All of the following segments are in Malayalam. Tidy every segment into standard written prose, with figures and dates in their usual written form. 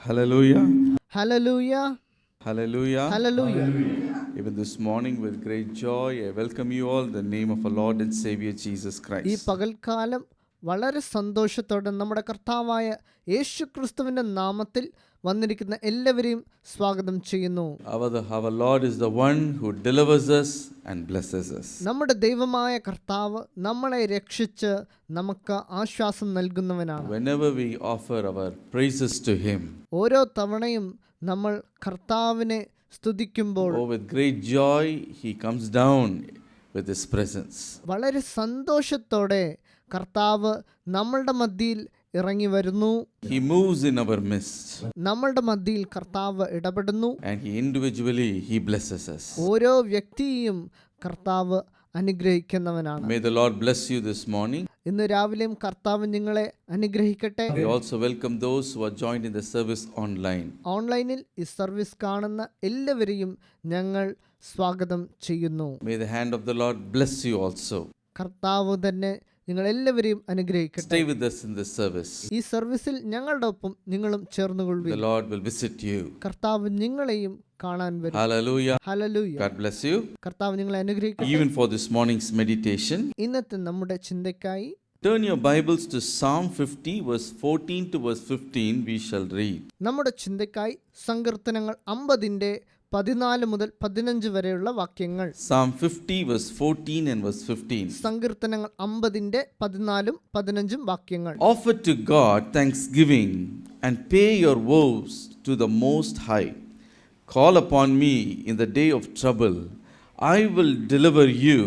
Hallelujah. Hallelujah. Hallelujah. Hallelujah. Even this morning, with great joy, I welcome you all in the name of our Lord and Savior Jesus ഈ Christ. പകൽക്കാലം വളരെ സന്തോഷത്തോടെ നമ്മുടെ കർത്താവായ യേശു ക്രിസ്തുവിന്റെ നാമത്തിൽ വന്നിരിക്കുന്ന എല്ലാവരെയും സ്വാഗതം ചെയ്യുന്നു. Our Lord is the one who delivers us and blesses us. നമ്മുടെ ദൈവമായ കർത്താവ് നമ്മളെ രക്ഷിച്ച് നമുക്ക് ആശ്വാസം നൽകുന്നവനാണ്. Whenever we offer our praises to Him, ഓരോ തവണയും നമ്മൾ കർത്താവിനെ സ്തുതിക്കുമ്പോൾ with great joy, He comes down with His presence. വളരെ സന്തോഷത്തോടെ കർത്താവ് നമ്മളുടെ മധ്യയിൽ ഇറങ്ങി വരുന്നു. He moves in our midst. നമ്മളുടെ മധ്യയിൽ കർത്താവ് ഇടപെടുന്നു. And He blesses us. ഓരോ വ്യക്തിയെയും കർത്താവ് അനുഗ്രഹിക്കുന്നവനാണ്. May the Lord bless you this morning. ഇന്ന് രാവിലെയും കർത്താവ് നിങ്ങളെ അനുഗ്രഹിക്കട്ടെ. We also welcome those who are joined in the service online. ഓൺലൈനിൽ ഈ സർവീസ് കാണുന്ന എല്ലാവരെയും ഞങ്ങൾ സ്വാഗതം ചെയ്യുന്നു. May the hand of the Lord bless you also. കർത്താവ് തന്നെ നിങ്ങൾ എല്ലാവരെയും അനുഗ്രഹിക്കട്ടെ. Stay with us in this service. ഈ സർവീസിൽ ഞങ്ങളുടെ ഒപ്പം നിങ്ങളും ചേർന്നുകൊള്ളുവിൻ. The Lord will visit you. കർത്താവ് നിങ്ങളെയും കാണാൻ വരും. Hallelujah. Hallelujah. God bless you. കർത്താവ് നിങ്ങളെ അനുഗ്രഹിക്കട്ടെ. Even for this morning's meditation, ഇന്നത്തെ നമ്മുടെ ചിന്തയ്ക്കായി turn your Bibles to Psalm 50 verse 14 to verse 15. We shall read. നമ്മുടെ ചിന്തയ്ക്കായി സങ്കീർത്തനങ്ങൾ 50 14 മുതൽ 15 വരെയുള്ള വാക്യങ്ങൾ. Psalm 50 verse 14 and verse 15. സങ്കീർത്തനങ്ങൾ 50 14 15 വാക്യങ്ങൾ. Offer to God thanksgiving and pay your vows to the Most High. Call upon me in the day of trouble. I will deliver you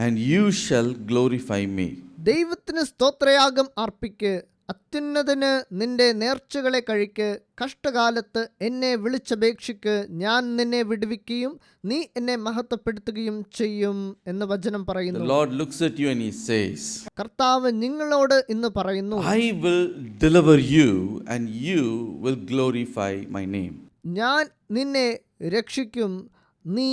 and you shall glorify me. ദൈവത്തിന് സ്തോത്രയാഗം അർപ്പിക്ക്, അത്യുന്നതന് നിന്റെ നേർച്ചകളെ കഴിക്ക്. കഷ്ടകാലത്ത് എന്നെ വിളിച്ചപേക്ഷിക്ക്, ഞാൻ നിന്നെ വിടുവിക്കുകയും നീ എന്നെ മഹത്വപ്പെടുത്തുകയും ചെയ്യും എന്ന് വചനം പറയുന്നു. The Lord looks at you and He says, കർത്താവ് നിങ്ങളോട് ഇന്ന് പറയുന്നു, I will deliver you and you will glorify my name. ഞാൻ നിന്നെ രക്ഷിക്കും, നീ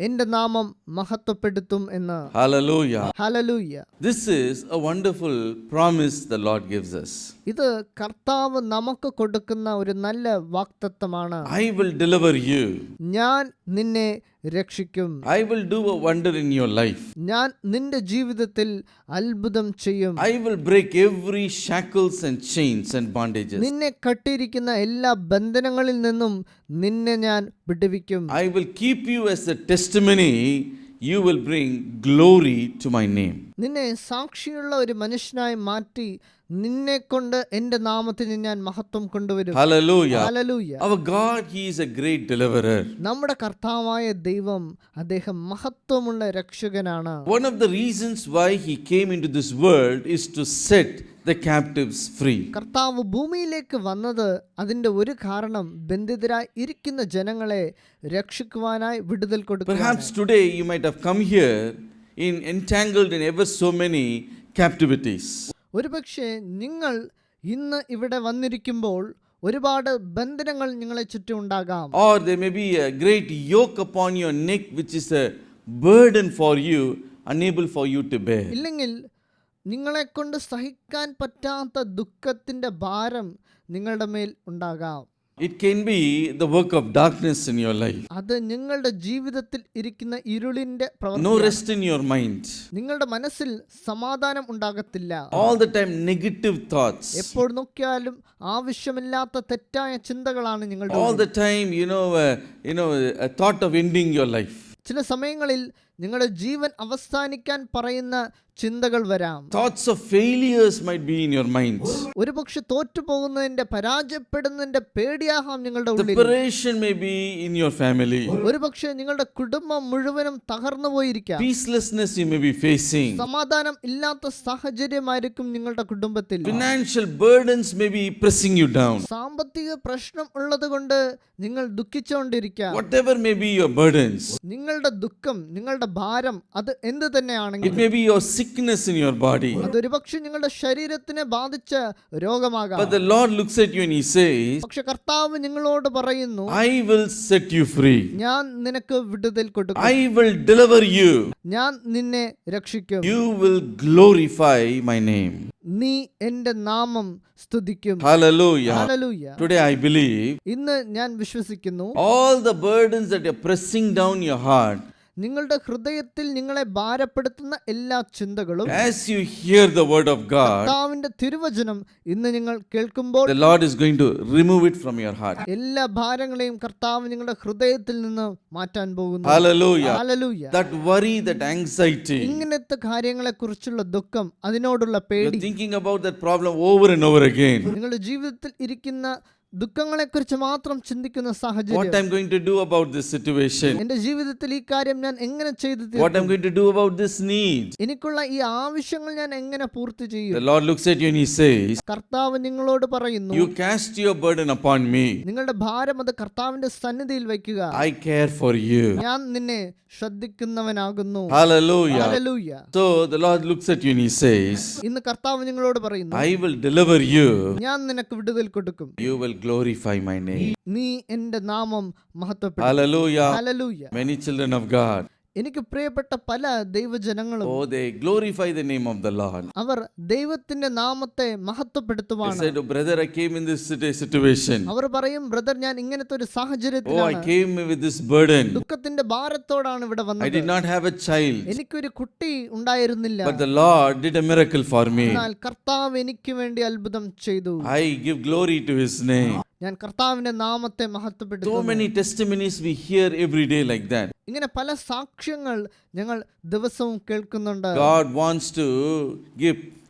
എന്റെ നാമം മഹത്വപ്പെടുത്തും എന്ന്. Hallelujah. Hallelujah. This is a wonderful promise the Lord gives us. ഇത് കർത്താവ് നമുക്ക് കൊടുക്കുന്ന ഒരു നല്ല വാഗ്ദത്തമാണ്. I will deliver you. ഞാൻ നിന്നെ രക്ഷിക്കും. I will do a wonder in your life. ഞാൻ നിന്റെ ജീവിതത്തിൽ അത്ഭുതം ചെയ്യും. I will break every shackles and chains and bondages. നിന്നെ കെട്ടിയിരിക്കുന്ന എല്ലാ ബന്ധനങ്ങളിൽ നിന്നും നിന്നെ ഞാൻ വിടുവിക്കും. I will keep you as a testimony. You will bring glory to my name. നിന്നെ സാക്ഷിയുള്ള ഒരു മനുഷ്യനായി മാറ്റി നിന്നെ കൊണ്ട് എന്റെ നാമത്തിന് ഞാൻ മഹത്വം കൊണ്ടുവരും. Hallelujah. Hallelujah. Our God, He is a great deliverer. നമ്മുടെ കർത്താവായ ദൈവം അദ്ദേഹം മഹത്വമുള്ള രക്ഷകനാണ്. One of the reasons why He came into this world is to set the captives free. കർത്താവ് ഭൂമിയിലേക്ക് വന്നത് അതിന്റെ ഒരു കാരണം ബന്ധിതരായി ഇരിക്കുന്ന ജനങ്ങളെ രക്ഷിക്കുവാനായി വിടുതൽ കൊടുക്കുക. Perhaps today you might have come here entangled in ever so many captivities. ഒരുപക്ഷെ നിങ്ങൾ ഇന്ന് ഇവിടെ വന്നിരിക്കുമ്പോൾ ഒരുപാട് ബന്ധനങ്ങൾ നിങ്ങളെ ചുറ്റും ഉണ്ടാകാം. Or there may be a great yoke upon your neck which is a burden for you, unable for you to bear. ഇല്ലെങ്കിൽ നിങ്ങളെ കൊണ്ട് സഹിക്കാൻ പറ്റാത്ത ദുഃഖത്തിന്റെ ഭാരം നിങ്ങളുടെ മേൽ ഉണ്ടാകാം. It can be the work of darkness in your life. അത് നിങ്ങളുടെ ജീവിതത്തിൽ ഇരിക്കുന്ന ഇരുളിന്റെ No പ്രവൃത്തി. rest in your mind. നിങ്ങളുടെ മനസ്സിൽ സമാധാനം ഉണ്ടാകത്തില്ല. All the time negative thoughts. എപ്പോൾ നോക്കിയാലും ആവശ്യമില്ലാത്ത തെറ്റായ ചിന്തകളാണ് നിങ്ങളുടെ All ഉള്ളിൽ. the time, a thought of ending your life. ചില സമയങ്ങളിൽ നിങ്ങളുടെ ജീവൻ അവസാനിക്കാൻ പറയുന്ന ചിന്തകൾ വരാം. Thoughts of failures might be in your mind. ഒരുപക്ഷെ തോറ്റുപോകുന്നതിന്റെ പരാജയപ്പെടുന്നതിന്റെ പേടിയാകാം നിങ്ങളുടെ ഉള്ളിൽ. Separation may be in your family. ഒരുപക്ഷെ നിങ്ങളുടെ കുടുംബം മുഴുവനും തകർന്നു പോയിരിക്കാം. Peacelessness you may be facing. സമാധാനം ഇല്ലാത്ത സാഹചര്യമായിരിക്കും നിങ്ങളുടെ കുടുംബത്തിൽ. Financial burdens may be pressing you down. സാമ്പത്തിക പ്രശ്നം ഉള്ളത് കൊണ്ട് നിങ്ങൾ ദുഃഖിച്ചുകൊണ്ടിരിക്കാം. Whatever may be your burdens, നിങ്ങളുടെ ദുഃഖം, നിങ്ങളുടെ ഭാരം അത് എന്ത് It തന്നെയാണെങ്കിലും, may be your sickness in your body. അതൊരു പക്ഷെ നിങ്ങളുടെ ശരീരത്തിനെ ബാധിച്ച രോഗമാകാം. But the Lord looks at you and He says, പക്ഷെ കർത്താവ് നിങ്ങളോട് പറയുന്നു, I will set you free. ഞാൻ നിനക്ക് വിടുതൽ കൊടുക്കും, I will deliver you. ഞാൻ നിന്നെ രക്ഷിക്കും, You will glorify my name. നീ എന്റെ നാമം സ്തുതിക്കും. Hallelujah. Hallelujah. Today I believe ഇന്ന് ഞാൻ വിശ്വസിക്കുന്നു, all the burdens that are pressing down your heart, നിങ്ങളുടെ ഹൃദയത്തിൽ നിങ്ങളെ ഭാരപ്പെടുത്തുന്ന എല്ലാ ചിന്തകളും as you hear the word of God, കർത്താവിന്റെ തിരുവചനം ഇന്ന് നിങ്ങൾ കേൾക്കുമ്പോൾ the Lord is going to remove it from your heart. എല്ലാ ഭാരങ്ങളെയും കർത്താവ് നിങ്ങളുടെ ഹൃദയത്തിൽ നിന്ന് മാറ്റാൻ പോകുന്നു. Hallelujah. Hallelujah. That worry, that anxiety, ഇങ്ങനത്തെ കാര്യങ്ങളെ കുറിച്ചുള്ള ദുഃഖം, അതിനോടുള്ള you're പേടി, thinking about that problem over and over again. നിങ്ങളുടെ ജീവിതത്തിൽ ഇരിക്കുന്ന ദുഃഖങ്ങളെ കുറിച്ച് മാത്രം ചിന്തിക്കുന്ന What സാഹചര്യം, I'm going to do about this situation? എന്റെ ജീവിതത്തിൽ ഈ കാര്യം ഞാൻ എങ്ങനെ ചെയ്തു What തീർക്കും, I'm going to do about this need? എനിക്കുള്ള ഈ ആവശ്യങ്ങൾ ഞാൻ എങ്ങനെ പൂർത്തി The ചെയ്യും. Lord looks at you and He says, കർത്താവ് നിങ്ങളോട് പറയുന്നു, You cast your burden upon me. നിങ്ങളുടെ ഭാരം അത് കർത്താവിന്റെ സന്നിധിയിൽ വയ്ക്കുക, I care for you. ഞാൻ നിന്നെ ശ്രദ്ധിക്കുന്നവനാകുന്നു. Hallelujah. Hallelujah. So the Lord looks at you and He says, ഇന്ന് കർത്താവ് നിങ്ങളോട് പറയുന്നു, I will deliver you. ഞാൻ നിനക്ക് വിടുതൽ കൊടുക്കും, You will glorify my name. നീ എന്റെ നാമം മഹത്വപ്പെടും. Hallelujah. Hallelujah. Many children of God, എനിക്ക് പ്രിയപ്പെട്ട പല ദൈവജനങ്ങളും oh, they glorify the name of the Lord. അവർ ദൈവത്തിന്റെ നാമത്തെ They മഹത്വപ്പെടുത്തുവാണ്. said, oh, brother, I came in this situation. അവർ പറയും, ബ്രദർ, ഞാൻ ഇങ്ങനത്തെ ഒരു Oh, I സാഹചര്യത്തിലാണ്, came with this burden. ദുഃഖത്തിന്റെ ഭാരത്തോടാണ് ഇവിടെ I വന്നത്, did not have a child. എനിക്കൊരു കുട്ടി ഉണ്ടായിരുന്നില്ല, But the Lord did a miracle for me. എന്നാൽ കർത്താവ് എനിക്ക് വേണ്ടി അത്ഭുതം ചെയ്തു. I give glory to His name. ഞാൻ കർത്താവിന്റെ നാമത്തെ So മഹത്വപ്പെടുത്തുന്നു. many testimonies we hear every day like that. ഇങ്ങനെ പല സാക്ഷ്യങ്ങൾ ഞങ്ങൾ ദിവസവും കേൾക്കുന്നുണ്ട്. God wants to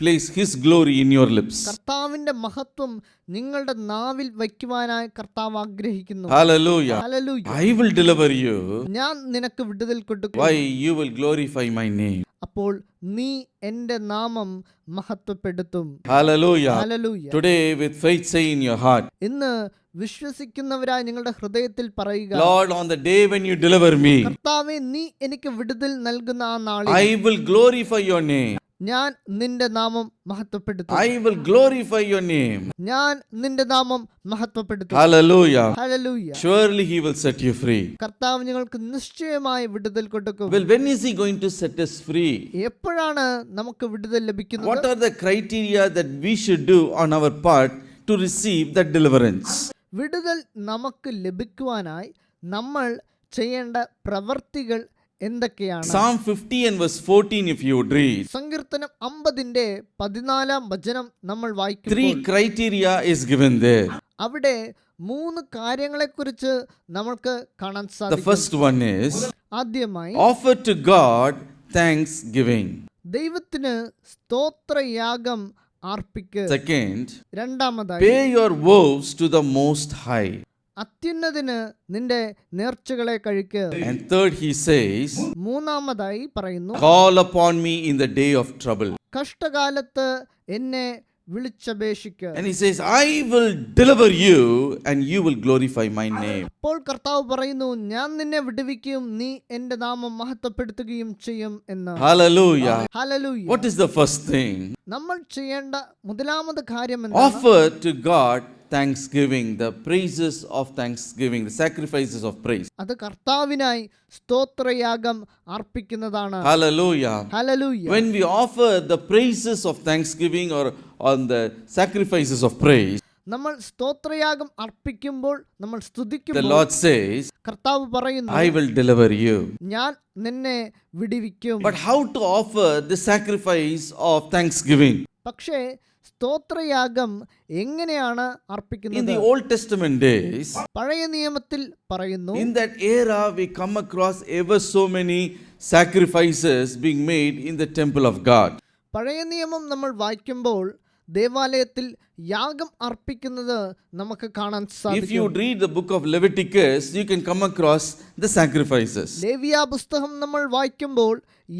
place His glory in your lips. കർത്താവിന്റെ മഹത്വം നിങ്ങളുടെ നാവിൽ വയ്ക്കുവാനായി കർത്താവ് ആഗ്രഹിക്കുന്നു. Hallelujah. Hallelujah. I will deliver you. ഞാൻ നിനക്ക് വിടുതൽ കൊടുക്കും. Why? You will glorify my name. അപ്പോൾ നീ എന്റെ നാമം മഹത്വപ്പെടുത്തും. Hallelujah. Hallelujah. Today, with faith, say in your heart, ഇന്ന് വിശ്വസിക്കുന്നവരായി നിങ്ങളുടെ ഹൃദയത്തിൽ പറയുക, Lord, on the day when you deliver me, കർത്താവേ, നീ എനിക്ക് വിടുതൽ നൽകുന്ന ആ നാളിൽ I will glorify your name. ഞാൻ നിന്റെ നാമം മഹത്വപ്പെടുത്തും. I will glorify your name. ഞാൻ നിന്റെ നാമം മഹത്വപ്പെടുത്തും. Hallelujah. Hallelujah. Surely He will set you free. കർത്താവ് നിങ്ങൾക്ക് നിശ്ചയമായി വിടുതൽ കൊടുക്കും. Well, when is He going to set us free? എപ്പോഴാണ് നമുക്ക് വിടുതൽ ലഭിക്കുന്നത്? What are the criteria that we should do on our part to receive that deliverance? വിടുതൽ നമുക്ക് ലഭിക്കുവാനായി നമ്മൾ ചെയ്യേണ്ട പ്രവർത്തികൾ എന്തൊക്കെയാണ്? Psalm 50 and verse 14, if you would read, സങ്കീർത്തനം 50 14 വചനം നമ്മൾ 3 വായിക്കുമ്പോൾ criteria is given there. അവിടെ 3 കാര്യങ്ങളെക്കുറിച്ച് നമുക്ക് കാണാൻ The സാധിക്കും. first one is ആദ്യമായി, offer to God thanksgiving. ദൈവത്തിന് സ്തോത്രയാഗം അർപ്പിക്കുക. Second, രണ്ടാമതായി, pay your vows to the Most High. അത്യുന്നതിന് നിന്റെ നേർച്ചകളെ കഴിക്കുക. And third, he says, മൂന്നാമതായി പറയുന്നു, call upon me in the day of trouble. കഷ്ടകാലത്ത് എന്നെ വിളിച്ചപേക്ഷിക്കുക. And he says, I will deliver you and you will glorify my name. അപ്പോൾ കർത്താവ് പറയുന്നു, ഞാൻ നിന്നെ വിടുവിക്കുകയും നീ എന്റെ നാമം മഹത്വപ്പെടുത്തുകയും ചെയ്യും എന്ന്. Hallelujah. Hallelujah. What is the first thing? നമ്മൾ ചെയ്യേണ്ട മുതലാമത് കാര്യം എന്താണ്? Offer to God thanksgiving, the praises of thanksgiving, the sacrifices of praise. അത് കർത്താവിനായി സ്തോത്രയാഗം അർപ്പിക്കുന്നതാണ്. Hallelujah. Hallelujah. When we offer the praises of thanksgiving or on the sacrifices of praise, നമ്മൾ സ്തോത്രയാഗം അർപ്പിക്കുമ്പോൾ, നമ്മൾ the സ്തുതിക്കുമ്പോൾ Lord says, കർത്താവ് പറയുന്നു, I will deliver you. ഞാൻ നിന്നെ വിടുവിക്കും. But how to offer the sacrifice of thanksgiving? പക്ഷേ സ്തോത്രയാഗം എങ്ങനെയാണ് In അർപ്പിക്കുന്നത്? the Old Testament days, പഴയ നിയമത്തിൽ പറയുന്നു, in that era, we come across ever so many sacrifices being made in the temple of God. പഴയ നിയമം നമ്മൾ വായിക്കുമ്പോൾ ദേവാലയത്തിൽ യാഗം അർപ്പിക്കുന്നത് നമുക്ക് കാണാൻ If you സാധിക്കും. read the book of Leviticus, you can come across the sacrifices. ലേവ്യ പുസ്തകം നമ്മൾ വായിക്കുമ്പോൾ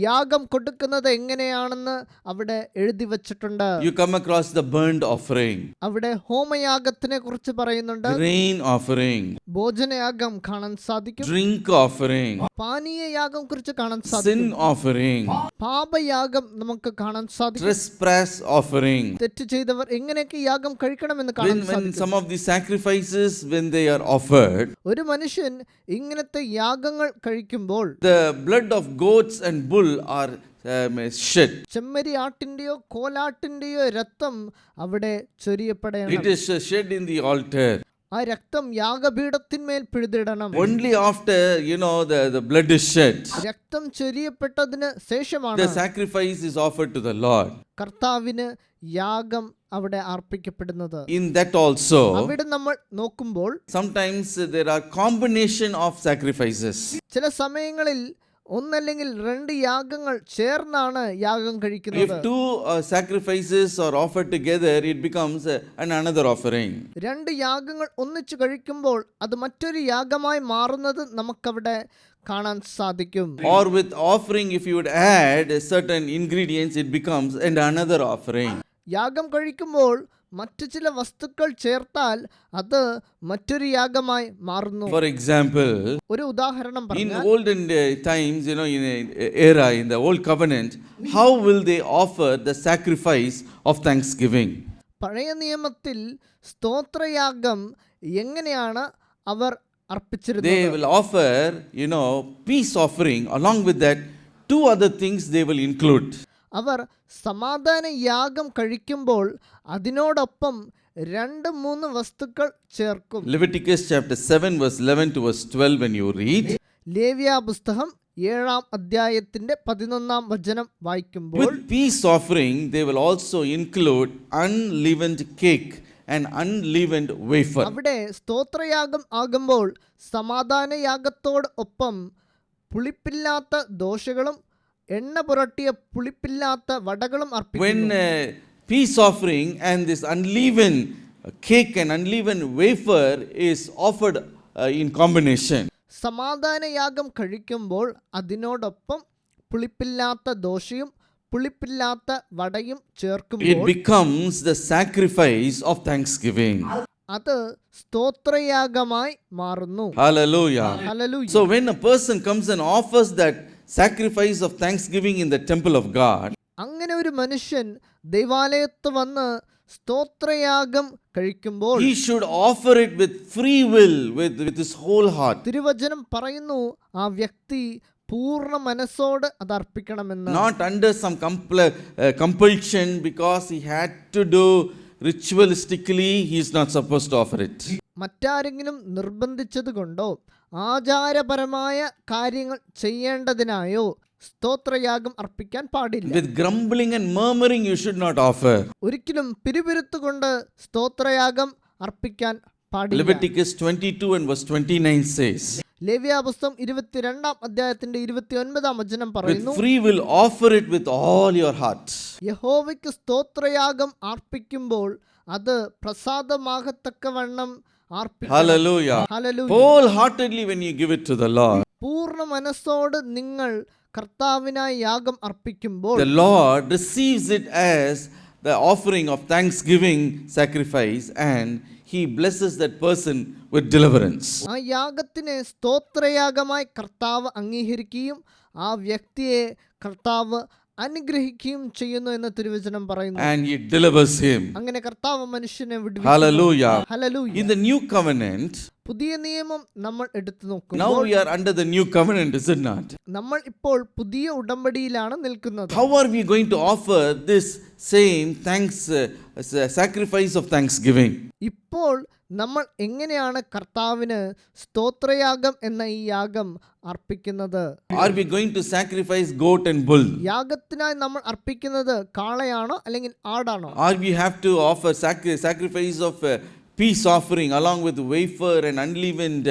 യാഗം കൊടുക്കുന്നത് എങ്ങനെയാണെന്ന് അവിടെ എഴുതി വച്ചിട്ടുണ്ട്. You come across the burnt offering, അവിടെ ഹോമയാഗത്തിനെ കുറിച്ച് പറയുന്നുണ്ട്, grain offering, ഭോജനയാഗം കാണാൻ സാധിക്കും, drink offering, പാനീയ യാഗം കുറിച്ച് കാണാൻ sin സാധിക്കും, offering, പാപയാഗം നമുക്ക് കാണാൻ സാധിക്കും, trespass offering. തെറ്റ് ചെയ്തവർ എങ്ങനെയൊക്കെ യാഗം കഴിക്കണമെന്ന് കാണാൻ When സാധിക്കും. some of these sacrifices, when they are offered, ഒരു മനുഷ്യൻ ഇങ്ങനത്തെ യാഗങ്ങൾ കഴിക്കുമ്പോൾ the blood of goats and bull are shed. ചെമ്മരി ആട്ടിന്റെയോ കോലാട്ടിന്റെയോ രക്തം അവിടെ It ചൊരിയപ്പെടണം. is shed in the altar. ആ രക്തം യാഗപീഠത്തിന്മേൽ പിഴുതിടണം. Only after, the blood is shed, രക്തം ചൊരിയപ്പെട്ടതിന് ശേഷമാണ് the sacrifice is offered to the Lord. കർത്താവിന് യാഗം അവിടെ അർപ്പിക്കപ്പെടുന്നത്. In that also, അവിടെ നമ്മൾ നോക്കുമ്പോൾ sometimes there are combination of sacrifices. ചില സമയങ്ങളിൽ ഒന്നല്ലെങ്കിൽ രണ്ട് യാഗങ്ങൾ ചേർന്നാണ് യാഗം If കഴിക്കുന്നത്. two sacrifices are offered together, it becomes another offering. രണ്ട് യാഗങ്ങൾ ഒന്നിച്ചു കഴിക്കുമ്പോൾ അത് മറ്റൊരു യാഗമായി മാറുന്നത് നമുക്കവിടെ കാണാൻ സാധിക്കും. Or with offering, if you would add certain ingredients, it becomes another offering. യാഗം കഴിക്കുമ്പോൾ മറ്റു ചില വസ്തുക്കൾ ചേർത്താൽ അത് മറ്റൊരു യാഗമായി മാറുന്നു. For example, ഒരു ഉദാഹരണം in പറഞ്ഞാൽ olden times, in era, in the old covenant, how will they offer the sacrifice of thanksgiving? പഴയ നിയമത്തിൽ സ്തോത്രയാഗം എങ്ങനെയാണ് അവർ They അർപ്പിച്ചിരുന്നത്? will offer, peace offering. Along with that, two other things they will include. അവർ സമാധാന യാഗം കഴിക്കുമ്പോൾ അതിനോടൊപ്പം 2-3 വസ്തുക്കൾ ചേർക്കും. Leviticus chapter 7 verse 11 to verse 12, when you read, ലേവ്യ പുസ്തകം 7-ാം അധ്യായത്തിന്റെ 11-ാം വചനം വായിക്കുമ്പോൾ with peace offering they will also include unleavened cake and unleavened wafer. അവിടെ സ്തോത്രയാഗം ആകുമ്പോൾ സമാധാന യാഗത്തോട് ഒപ്പം പുളിപ്പില്ലാത്ത ദോശകളും എണ്ണ പുരട്ടിയ പുളിപ്പില്ലാത്ത വടകളും When അർപ്പിക്കുന്നു. peace offering and this unleavened cake and unleavened wafer is offered in combination, സമാധാന യാഗം കഴിക്കുമ്പോൾ അതിനോടൊപ്പം പുളിപ്പില്ലാത്ത ദോശയും പുളിപ്പില്ലാത്ത വടയും it ചേർക്കുമ്പോൾ becomes the sacrifice of thanksgiving. അത് സ്തോത്രയാഗമായി മാറുന്നു. Hallelujah. Hallelujah. So when a person comes and offers that sacrifice of thanksgiving in the temple of God, അങ്ങനെ ഒരു മനുഷ്യൻ ദൈവാലയത്ത് വന്ന് സ്തോത്രയാഗം കഴിക്കുമ്പോൾ he should offer it with free will, with his whole heart, തിരുവചനം പറയുന്നു ആ വ്യക്തി പൂർണ്ണ മനസ്സോട് അത് അർപ്പിക്കണമെന്ന്. not under some compulsion because he had to do ritualistically. He is not supposed to offer it. മറ്റാരെങ്കിലും നിർബന്ധിച്ചത് കൊണ്ടോ ആചാരപരമായ കാര്യങ്ങൾ ചെയ്യേണ്ടതിനായോ സ്തോത്രയാഗം അർപ്പിക്കാൻ പാടില്ല. With grumbling and murmuring you should not offer. ഒരിക്കലും പിറുപിറുത്തുകൊണ്ട് സ്തോത്രയാഗം അർപ്പിക്കാൻ പാടില്ല. Leviticus 22 and verse 29 says, ലേവ്യ പുസ്തകം 22-ാം അധ്യായത്തിന്റെ 29-ാം വചനം with പറയുന്നു, free will offer it with all your heart. യഹോവയ്ക്ക് സ്തോത്രയാഗം അർപ്പിക്കുമ്പോൾ അത് പ്രസാദമാകത്തക്കവണ്ണം അർപ്പിക്കണം. Hallelujah. Hallelujah. Wholeheartedly when you give it to the Lord, പൂർണ്ണ മനസ്സോട് നിങ്ങൾ കർത്താവിനായി യാഗം അർപ്പിക്കുമ്പോൾ the Lord receives it as the offering of thanksgiving sacrifice, and he blesses that person with deliverance. ആ യാഗത്തിനെ സ്തോത്രയാഗമായി കർത്താവ് അംഗീകരിക്കുകയും ആ വ്യക്തിയെ കർത്താവ് അനുഗ്രഹിക്കുകയും ചെയ്യുന്നു എന്ന് തിരുവചനം പറയുന്നു. And he delivers him. അങ്ങനെ കർത്താവ് മനുഷ്യനെ വിടുവിക്കുന്നു. Hallelujah. Hallelujah. In the new covenant, പുതിയ നിയമം നമ്മൾ എടുത്തു now നോക്കുമ്പോൾ we are under the new covenant, is it not? നമ്മൾ ഇപ്പോൾ പുതിയ ഉടമ്പടിയിലാണ് നിൽക്കുന്നത്. How are we going to offer this same sacrifice of thanksgiving? ഇപ്പോൾ നമ്മൾ എങ്ങനെയാണ് കർത്താവിന് സ്തോത്രയാഗം എന്ന ഈ യാഗം അർപ്പിക്കുന്നത്? Are we going to sacrifice goat and bull? യാഗത്തിനായി നമ്മൾ അർപ്പിക്കുന്നത് കാളയാണോ അല്ലെങ്കിൽ ആടാണോ? Or we have to offer sacrifice of peace offering along with wafer and unleavened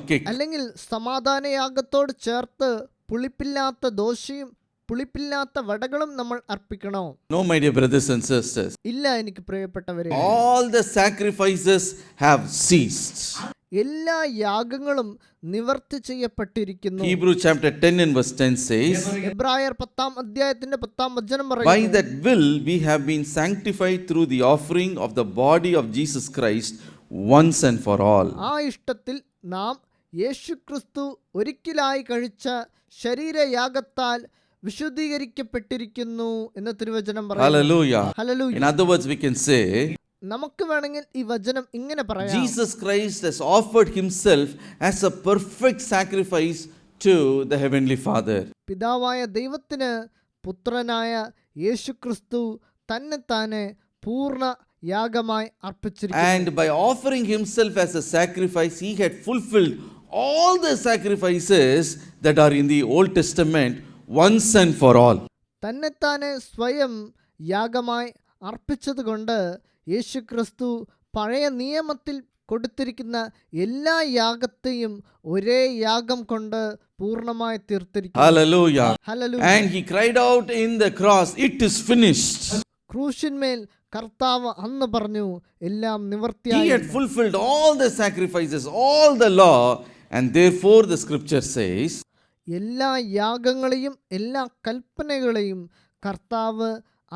cake? അല്ലെങ്കിൽ സമാധാന യാഗത്തോട് ചേർത്ത് പുളിപ്പില്ലാത്ത ദോശയും പുളിപ്പില്ലാത്ത വടകളും നമ്മൾ അർപ്പിക്കണോ? No, my dear brothers and sisters. ഇല്ല എനിക്ക് പ്രിയപ്പെട്ടവരെ. All the sacrifices have ceased. എല്ലാ യാഗങ്ങളും നിവർത്തി ചെയ്യപ്പെട്ടിരിക്കുന്നു. Hebrew chapter 10 and verse 10 says, എബ്രായർ 10-ാം അധ്യായത്തിന്റെ 10-ാം വചനം by പറയുന്നു, that will we have been sanctified through the offering of the body of Jesus Christ once and for all. ആ ഇഷ്ടത്തിൽ നാം യേശുക്രിസ്തു ഒരിക്കലായി കഴിച്ച ശരീരയാഗത്താൽ വിശുദ്ധീകരിക്കപ്പെട്ടിരിക്കുന്നു എന്ന് തിരുവചനം പറയുന്നു. Hallelujah. Hallelujah. In other words, we can say, നമുക്ക് വേണമെങ്കിൽ ഈ വചനം ഇങ്ങനെ പറയാം, Jesus Christ has offered himself as a perfect sacrifice to the heavenly Father. പിതാവായ ദൈവത്തിന് പുത്രനായ യേശുക്രിസ്തു തന്നെത്താനെ പൂർണ്ണ യാഗമായി അർപ്പിച്ചിരിക്കുന്നു. And by offering himself as a sacrifice, he had fulfilled all the sacrifices that are in the Old Testament once and for all. തന്നെത്താനെ സ്വയം യാഗമായി അർപ്പിച്ചതുകൊണ്ട് യേശുക്രിസ്തു പഴയ നിയമത്തിൽ കൊടുത്തിരിക്കുന്ന എല്ലാ യാഗത്തെയും ഒരേ യാഗം കൊണ്ട് പൂർണ്ണമായി തീർത്തിരിക്കുന്നു. Hallelujah. Hallelujah. And he cried out in the cross, it is finished. ക്രൂശിന്മേൽ കർത്താവ് അന്ന് പറഞ്ഞു, എല്ലാം He നിവർത്തിയായി. had fulfilled all the sacrifices, all the law, and therefore the scripture says, എല്ലാ യാഗങ്ങളെയും എല്ലാ കൽപ്പനകളെയും കർത്താവ്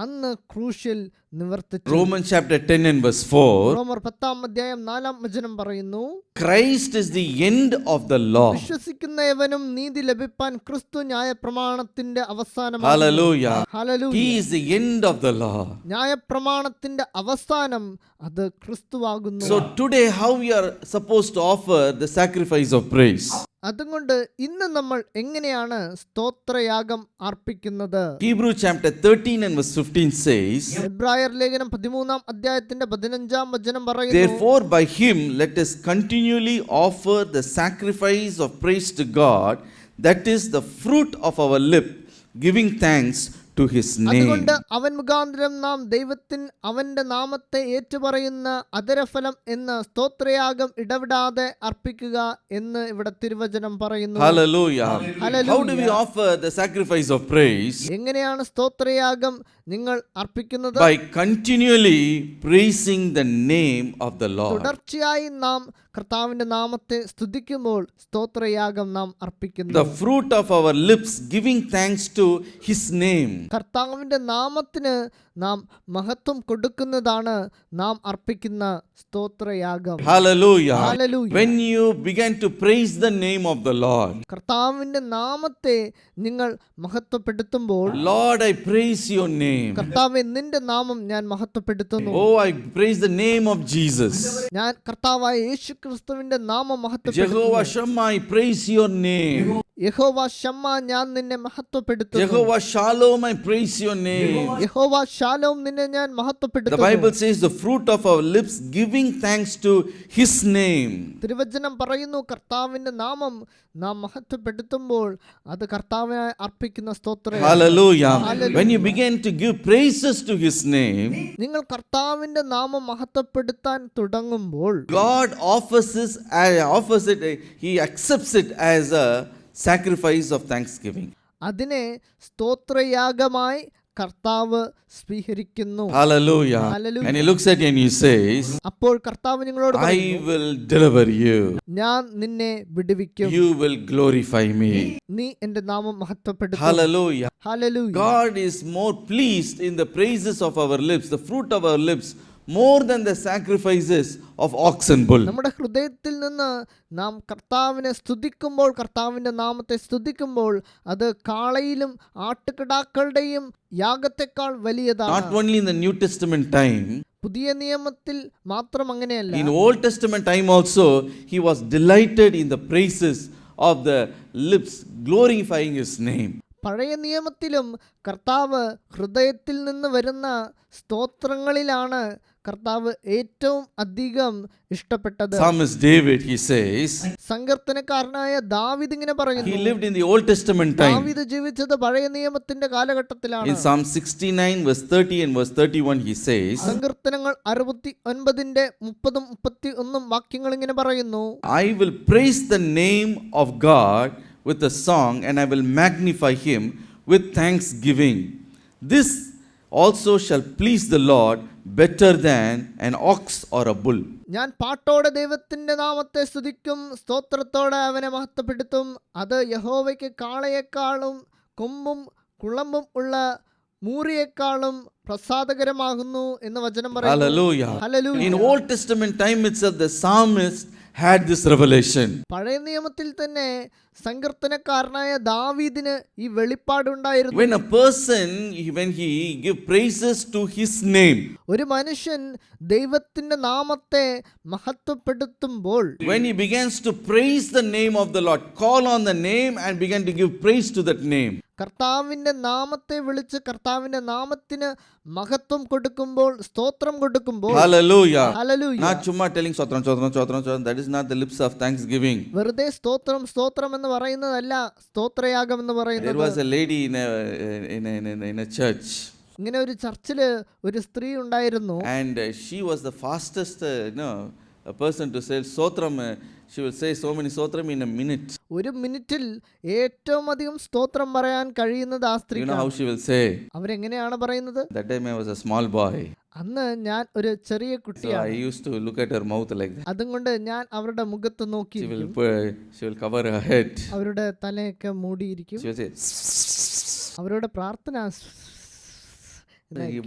അന്ന് ക്രൂശിൽ നിവർത്തിച്ചു. Romans chapter 10 and verse 4, റോമർ 10-ാം അധ്യായം 4-ാം വചനം പറയുന്നു, Christ is the end of the law. വിശ്വസിക്കുന്ന ഏവനും നീതി ലഭിപ്പാൻ ക്രിസ്തു ന്യായപ്രമാണത്തിന്റെ അവസാനമാണ്. Hallelujah. Hallelujah. He is the end of the law. ന്യായപ്രമാണത്തിന്റെ അവസാനം അത് ക്രിസ്തുവാകുന്നു. So today how we are supposed to offer the sacrifice of praise? അതുകൊണ്ട് ഇന്ന് നമ്മൾ എങ്ങനെയാണ് സ്തോത്രയാഗം അർപ്പിക്കുന്നത്? Hebrew chapter 13 and verse 15 says, എബ്രായർ ലേഖനം 13-ാം അധ്യായത്തിന്റെ 15-ാം വചനം പറയുന്നു, Therefore by him let us continually offer the sacrifice of praise to God, that is the fruit of our lip, giving thanks to his name. അതുകൊണ്ട് അവൻ മുഖാന്തരം നാം ദൈവത്തിന് അവന്റെ നാമത്തെ ഏറ്റുപറയുന്ന അധരഫലം എന്ന സ്തോത്രയാഗം ഇടവിടാതെ അർപ്പിക്കുക എന്ന് ഇവിടെ തിരുവചനം പറയുന്നു. Hallelujah. Hallelujah. How do we offer the sacrifice of praise? എങ്ങനെയാണ് സ്തോത്രയാഗം നിങ്ങൾ അർപ്പിക്കുന്നത്? By continually praising the name of the Lord. തുടർച്ചയായി നാം കർത്താവിന്റെ നാമത്തെ സ്തുതിക്കുമ്പോൾ സ്തോത്രയാഗം നാം അർപ്പിക്കുന്നു. The fruit of our lips giving thanks to his name. കർത്താവിന്റെ നാമത്തിന് നാം മഹത്വം കൊടുക്കുന്നതാണ് നാം അർപ്പിക്കുന്ന സ്തോത്രയാഗം. Hallelujah. Hallelujah. When you begin to praise the name of the Lord, കർത്താവിന്റെ നാമത്തെ നിങ്ങൾ മഹത്വപ്പെടുത്തുമ്പോൾ, Lord, I praise your name. കർത്താവേ നിന്റെ നാമം ഞാൻ മഹത്വപ്പെടുത്തുന്നു. Oh, I praise the name of Jesus. ഞാൻ കർത്താവായ യേശുക്രിസ്തുവിന്റെ നാമം മഹത്വപ്പെടുത്തുന്നു. Jehovah Shammah, I praise your name. യഹോവ ശമ്മ ഞാൻ നിന്നെ മഹത്വപ്പെടുത്തുന്നു. Jehovah Shalom, I praise your name. യഹോവ ശാലോം നിന്നെ ഞാൻ The മഹത്വപ്പെടുത്തുന്നു. Bible says the fruit of our lips giving thanks to his name. തിരുവചനം പറയുന്നു, കർത്താവിന്റെ നാമം നാം മഹത്വപ്പെടുത്തുമ്പോൾ അത് കർത്താവിനായി അർപ്പിക്കുന്ന സ്തോത്രം. Hallelujah. Hallelujah. When you begin to give praises to his name, നിങ്ങൾ കർത്താവിന്റെ നാമം മഹത്വപ്പെടുത്താൻ തുടങ്ങുമ്പോൾ God offers it, he accepts it as a sacrifice of thanksgiving. അതിനെ സ്തോത്രയാഗമായി കർത്താവ് സ്വീകരിക്കുന്നു. Hallelujah. Hallelujah. And he looks at you and he says, അപ്പോൾ കർത്താവ് നിങ്ങളോട് I പറയുന്നു, will deliver you. ഞാൻ നിന്നെ വിടുവിക്കും, You will glorify me. നീ എന്റെ നാമം മഹത്വപ്പെടുത്തും. Hallelujah. Hallelujah. God is more pleased in the praises of our lips, the fruit of our lips, more than the sacrifices of ox and bull. നമ്മുടെ ഹൃദയത്തിൽ നിന്ന് നാം കർത്താവിനെ സ്തുതിക്കുമ്പോൾ, കർത്താവിന്റെ നാമത്തെ സ്തുതിക്കുമ്പോൾ അത് കാളയിലും ആട്ടുകിടാക്കളുടെയും യാഗത്തെക്കാൾ വലിയതാണ്. Not only in the New Testament time, പുതിയ നിയമത്തിൽ മാത്രം അങ്ങനെയല്ല, in Old Testament time also, he was delighted in the praises of the lips, glorifying his name. പഴയ നിയമത്തിലും കർത്താവ് ഹൃദയത്തിൽ നിന്ന് വരുന്ന സ്തോത്രങ്ങളിലാണ് കർത്താവ് ഏറ്റവും അധികം ഇഷ്ടപ്പെട്ടത്. Psalmist David, he says, സങ്കീർത്തനക്കാരനായ ദാവീദ് ഇങ്ങനെ he പറയുന്നു, lived in the Old Testament time. ദാവീദ് ജീവിച്ചത് പഴയ നിയമത്തിന്റെ കാലഘട്ടത്തിലാണ്. In Psalm 69 verse 30 and verse 31 he says, സങ്കീർത്തനങ്ങൾ 69-ന്റെ 30ഉം 31ഉം വാക്യങ്ങൾ ഇങ്ങനെ പറയുന്നു, I will praise the name of God with a song and I will magnify him, with thanksgiving. This also shall please the Lord better than an ox or a bull. ഞാൻ പാട്ടോടെ ദൈവത്തിന്റെ നാമത്തെ സ്തുതിക്കും, സ്തോത്രത്തോടെ അവനെ മഹത്വപ്പെടുത്തും. അത് യഹോവയ്ക്ക് കാളയെക്കാളും കൊമ്പും കുളമ്പും ഉള്ള മൂറിയേക്കാളും പ്രസാദകരമാകുന്നു എന്ന് വചനം പറയുന്നു. Hallelujah. Hallelujah. In Old Testament time itself, the psalmist had this revelation. പഴയ നിയമത്തിൽ തന്നെ സങ്കീർത്തനക്കാരനായ ദാവീദിന് ഈ വെളിപ്പാടുണ്ടായിരുന്നു. When a person, when he give praises to his name, ഒരു മനുഷ്യൻ ദൈവത്തിന്റെ നാമത്തെ മഹത്വപ്പെടുത്തുമ്പോൾ, when he begins to praise the name of the Lord, call on the name and begin to give praise to that name, കർത്താവിന്റെ നാമത്തെ വിളിച്ച് കർത്താവിന്റെ നാമത്തിന് മഹത്വം കൊടുക്കുമ്പോൾ, സ്തോത്രം കൊടുക്കുമ്പോൾ, hallelujah, hallelujah, not chumma telling sotram sotram sotram sotram, that is not the lips of thanksgiving. വെറുതെ സ്തോത്രം സ്തോത്രം എന്ന് പറയുന്നതല്ല സ്തോത്രയാഗം എന്ന് There പറയുന്നത്. was a lady in a church, ഇങ്ങനെ ഒരു ചർച്ചില് ഒരു സ്ത്രീ ഉണ്ടായിരുന്നു. and she was the fastest a person to say sotram. She will say so many sotram in a minute. ഒരു മിനിറ്റിൽ ഏറ്റവും അധികം സ്തോത്രം പറയാൻ കഴിയുന്നത് ആ You know സ്ത്രീക്കാണ്. how she will say? അവരെങ്ങനെയാണ് പറയുന്നത്? That time I was a small boy, അന്ന് ഞാൻ ഒരു ചെറിയ so I കുട്ടിയാണ്. used to look at her mouth like that. അതുകൊണ്ട് ഞാൻ അവരുടെ മുഖത്ത് She നോക്കിയിരിക്കും. will cover her head. അവരുടെ തലയൊക്കെ മൂടിയിരിക്കും. She will say, അവരുടെ പ്രാർത്ഥന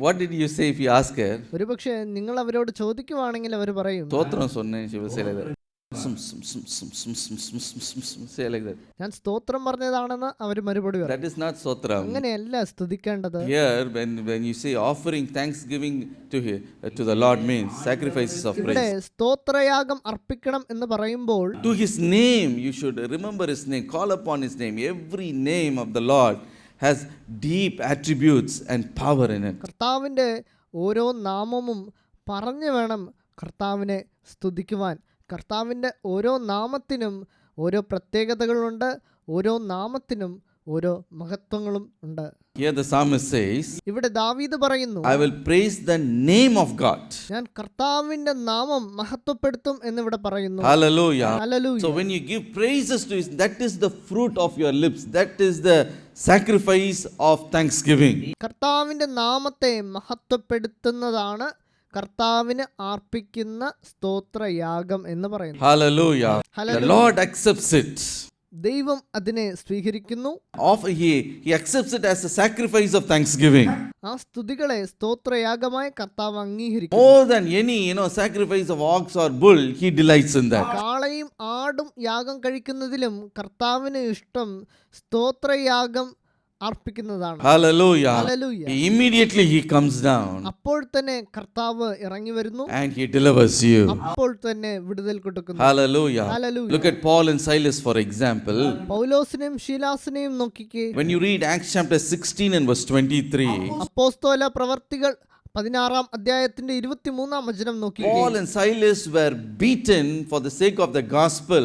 what did you say if you ask her? ഒരുപക്ഷെ നിങ്ങൾ അവരോട് ചോദിക്കുവാണെങ്കിൽ അവർ പറയും, Sotram sonne, she will say like that. Say like that. ഞാൻ സ്തോത്രം പറഞ്ഞതാണെന്ന് അവർ മറുപടി പറയും. That is not sotram. അങ്ങനെയല്ല സ്തുതിക്കേണ്ടത്. Here, when you say offering thanksgiving to the Lord means sacrifices of ഇവിടെ praise. സ്തോത്രയാഗം അർപ്പിക്കണം എന്ന് പറയുമ്പോൾ To His name, you should remember His name, call upon His name. Every name of the Lord has deep attributes and power in it. കർത്താവിൻ്റെ ഓരോ നാമവും പറഞ്ഞു വേണം കർത്താവിനെ സ്തുതിക്കുവാൻ. കർത്താവിൻ്റെ ഓരോ നാമത്തിനും ഓരോ പ്രത്യേകതകളുണ്ട്, ഓരോ നാമത്തിനും ഓരോ മഹത്വങ്ങളും ഉണ്ട്. Here the psalmist says, ഇവിടെ ദാവീദ് പറയുന്നു, I will praise the name of God. ഞാൻ കർത്താവിൻ്റെ നാമം മഹത്വപ്പെടുത്തും എന്നിവിടെ പറയുന്നു. Hallelujah. Hallelujah. So when you give praises to His, that is the fruit of your lips. That is the sacrifice of thanksgiving. കർത്താവിൻ്റെ നാമത്തെ മഹത്വപ്പെടുത്തുന്നതാണ് കർത്താവിന് അർപ്പിക്കുന്ന സ്തോത്രയാഗം എന്ന് പറയുന്നു. Hallelujah. Hallelujah. The Lord accepts it. ദൈവം അതിനെ സ്വീകരിക്കുന്നു. He accepts it as a sacrifice of thanksgiving. ആ സ്തുതികളെ സ്തോത്രയാഗമായി കർത്താവ് അംഗീകരിക്കുന്നു. More than any sacrifice of ox or bull, He delights in that. കാളയും ആടും യാഗം കഴിക്കുന്നതിലും കർത്താവിന് ഇഷ്ടം സ്തോത്രയാഗം അർപ്പിക്കുന്നതാണ്. Hallelujah. Hallelujah. Immediately He comes down അപ്പോൾ തന്നെ കർത്താവ് ഇറങ്ങി വരുന്നു. and He delivers you. അപ്പോൾ തന്നെ വിടുതൽ കൊടുക്കുന്നു. Hallelujah. Hallelujah. Look at Paul and Silas for example. പൗലോസിനെയും ശീലാസിനെയും നോക്കിക്കേ. When you read Acts chapter 16 and verse 23, അപ്പോസ്തല പ്രവർത്തികൾ 16-ാം അധ്യായത്തിന്റെ 23-ാം വചനം നോക്കിക്കേ. Paul and Silas were beaten for the sake of the gospel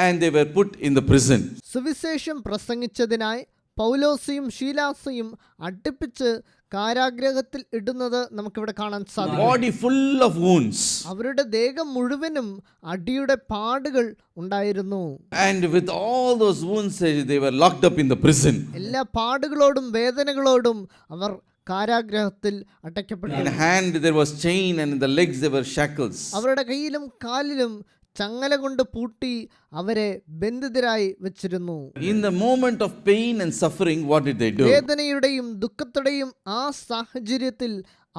and they were put in the prison. സുവിശേഷം പ്രസംഗിച്ചതിനായി പൗലോസിയും ശീലാസയും അടുപ്പിച്ച് കാരാഗ്രഹത്തിൽ ഇടുന്നത് നമുക്കിവിടെ കാണാൻ സാധിക്കും. Body full of wounds. അവരുടെ ദേഹം മുഴുവനും അടിയുടെ പാടുകൾ ഉണ്ടായിരുന്നു. And with all those wounds, they were locked up in the prison. എല്ലാ പാടുകളോടും വേദനകളോടും അവർ കാരാഗ്രഹത്തിൽ അടയ്ക്കപ്പെട്ടു. In hand there was chain and in the legs there were shackles. അവരുടെ കയ്യിലും കാലിലും ചങ്ങല കൊണ്ട് പൂട്ടി അവരെ ബന്ധിതരായി വെച്ചിരുന്നു. In the moment of pain and suffering, what did they do? വേദനയുടെയും ദുഃഖത്തിന്റെയും ആ സാഹചര്യത്തിൽ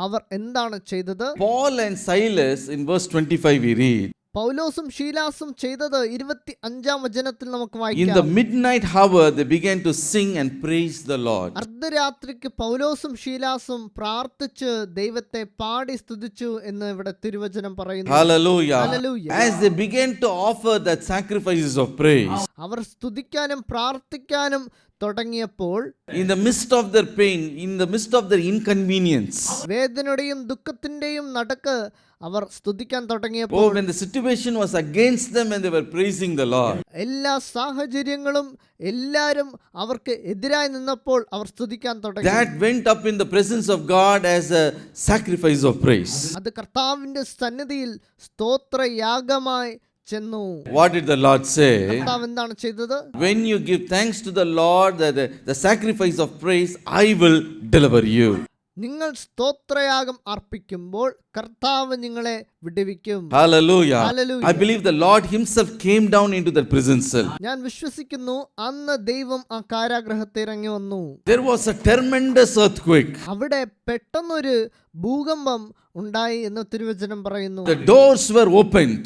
അവർ എന്താണ് ചെയ്തത്? Paul and Silas, in verse 25 we read, പൗലോസും ശീലാസും ചെയ്തത് 25-ാം വചനത്തിൽ നമുക്ക് in the വായിക്കാം. midnight hour they began to sing and praise the Lord. അർദ്ധരാത്രിക്ക് പൗലോസും ശീലാസും പ്രാർത്ഥിച്ച് ദൈവത്തെ പാടി സ്തുതിച്ചു എന്ന് ഇവിടെ തിരുവചനം പറയുന്നു. Hallelujah. Hallelujah. As they began to offer that sacrifices of praise, അവർ സ്തുതിക്കാനും പ്രാർത്ഥിക്കാനും തുടങ്ങിയപ്പോൾ in the midst of their pain, in the midst of their inconvenience, വേദനയുടെയും ദുഃഖത്തിന്റെയും നടുക്ക് അവർ സ്തുതിക്കാൻ തുടങ്ങിയപ്പോൾ, when the situation was against them and they were praising the Lord, എല്ലാ സാഹചര്യങ്ങളും എല്ലാരും അവർക്ക് എതിരായി നിന്നപ്പോൾ അവർ സ്തുതിക്കാൻ തുടങ്ങി. that went up in the presence of God as a sacrifice of praise. അത് കർത്താവിന്റെ സന്നിധിയിൽ സ്തോത്രയാഗമായി ചെന്നു. What did the Lord say? കർത്താവ് എന്താണ് ചെയ്തത്? When you give thanks to the Lord, the sacrifice of praise, I will deliver you. നിങ്ങൾ സ്തോത്രയാഗം അർപ്പിക്കുമ്പോൾ കർത്താവ് നിങ്ങളെ വിടുവിക്കും. Hallelujah. Hallelujah. I believe the Lord himself came down into that prison cell. ഞാൻ വിശ്വസിക്കുന്നു അന്ന് ദൈവം ആ കാരാഗൃഹത്തിൽ ഇറങ്ങി വന്നു. There was a tremendous earthquake. അവിടെ പെട്ടെന്നൊരു ഭൂകമ്പം ഉണ്ടായി എന്ന് തിരുവചനം പറയുന്നു. The doors were opened.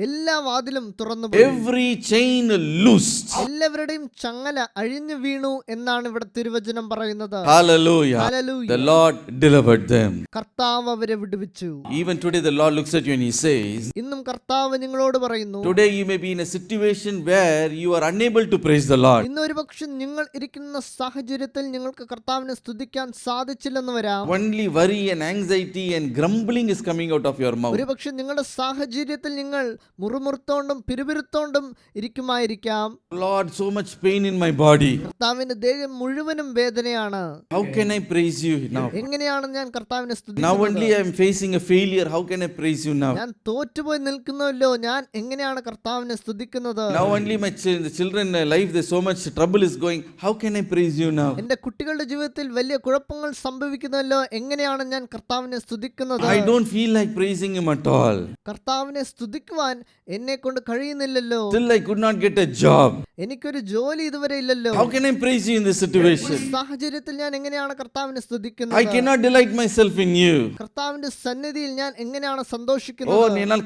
എല്ലാ വാതിലും തുറന്നുപോയി. Every chain loosed. എല്ലാവരുടെയും ചങ്ങല അഴിഞ്ഞു വീണു എന്നാണ് ഇവിടെ തിരുവചനം പറയുന്നത്. Hallelujah. Hallelujah. The Lord delivered them. കർത്താവ് അവരെ വിടുവിച്ചു. Even today the Lord looks at you and he says, ഇന്നും കർത്താവ് നിങ്ങളോട് പറയുന്നു, today you may be in a situation where you are unable to praise the Lord. ഇന്ന് ഒരുപക്ഷെ നിങ്ങൾ ഇരിക്കുന്ന സാഹചര്യത്തിൽ നിങ്ങൾക്ക് കർത്താവിനെ സ്തുതിക്കാൻ സാധിച്ചില്ലെന്ന് വരാം. Only worry and anxiety and grumbling is coming out of your mouth. ഒരുപക്ഷെ നിങ്ങളുടെ സാഹചര്യത്തിൽ നിങ്ങൾ മുറുമുറുത്തോണ്ടും പിറുപിറുത്തോണ്ടും ഇരിക്കുമായിരിക്കാം. Lord, so much pain in my body. കർത്താവിന്റെ ദേഹം മുഴുവനും വേദനയാണ്. How can I praise you now? എങ്ങനെയാണ് ഞാൻ കർത്താവിനെ Now സ്തുതിക്കുന്നത്? only I am facing a failure. How can I praise you now? ഞാൻ തോറ്റുപോയി നിൽക്കുന്നല്ലോ, ഞാൻ എങ്ങനെയാണ് കർത്താവിനെ സ്തുതിക്കുന്നത്? Now only my the children life there's so much trouble is going. How can I praise you now? എന്റെ കുട്ടികളുടെ ജീവിതത്തിൽ വലിയ കുഴപ്പങ്ങൾ സംഭവിക്കുന്നല്ലോ, എങ്ങനെയാണ് ഞാൻ കർത്താവിനെ സ്തുതിക്കുന്നത്? I don't feel like praising him at all. കർത്താവിനെ സ്തുതിക്കുവാൻ എന്നെ കൊണ്ട് കഴിയുന്നില്ലല്ലോ. Still I could not get a job. എനിക്കൊരു ജോലി ഇതുവരെ ഇല്ലല്ലോ. How can I praise you in this situation? ഈ സാഹചര്യത്തിൽ ഞാൻ എങ്ങനെയാണ് കർത്താവിനെ I സ്തുതിക്കുന്നത്? cannot delight myself in you. കർത്താവിന്റെ സന്നിധിയിൽ ഞാൻ എങ്ങനെയാണ് Oh, സന്തോഷിക്കുന്നത്? എന്നാൽ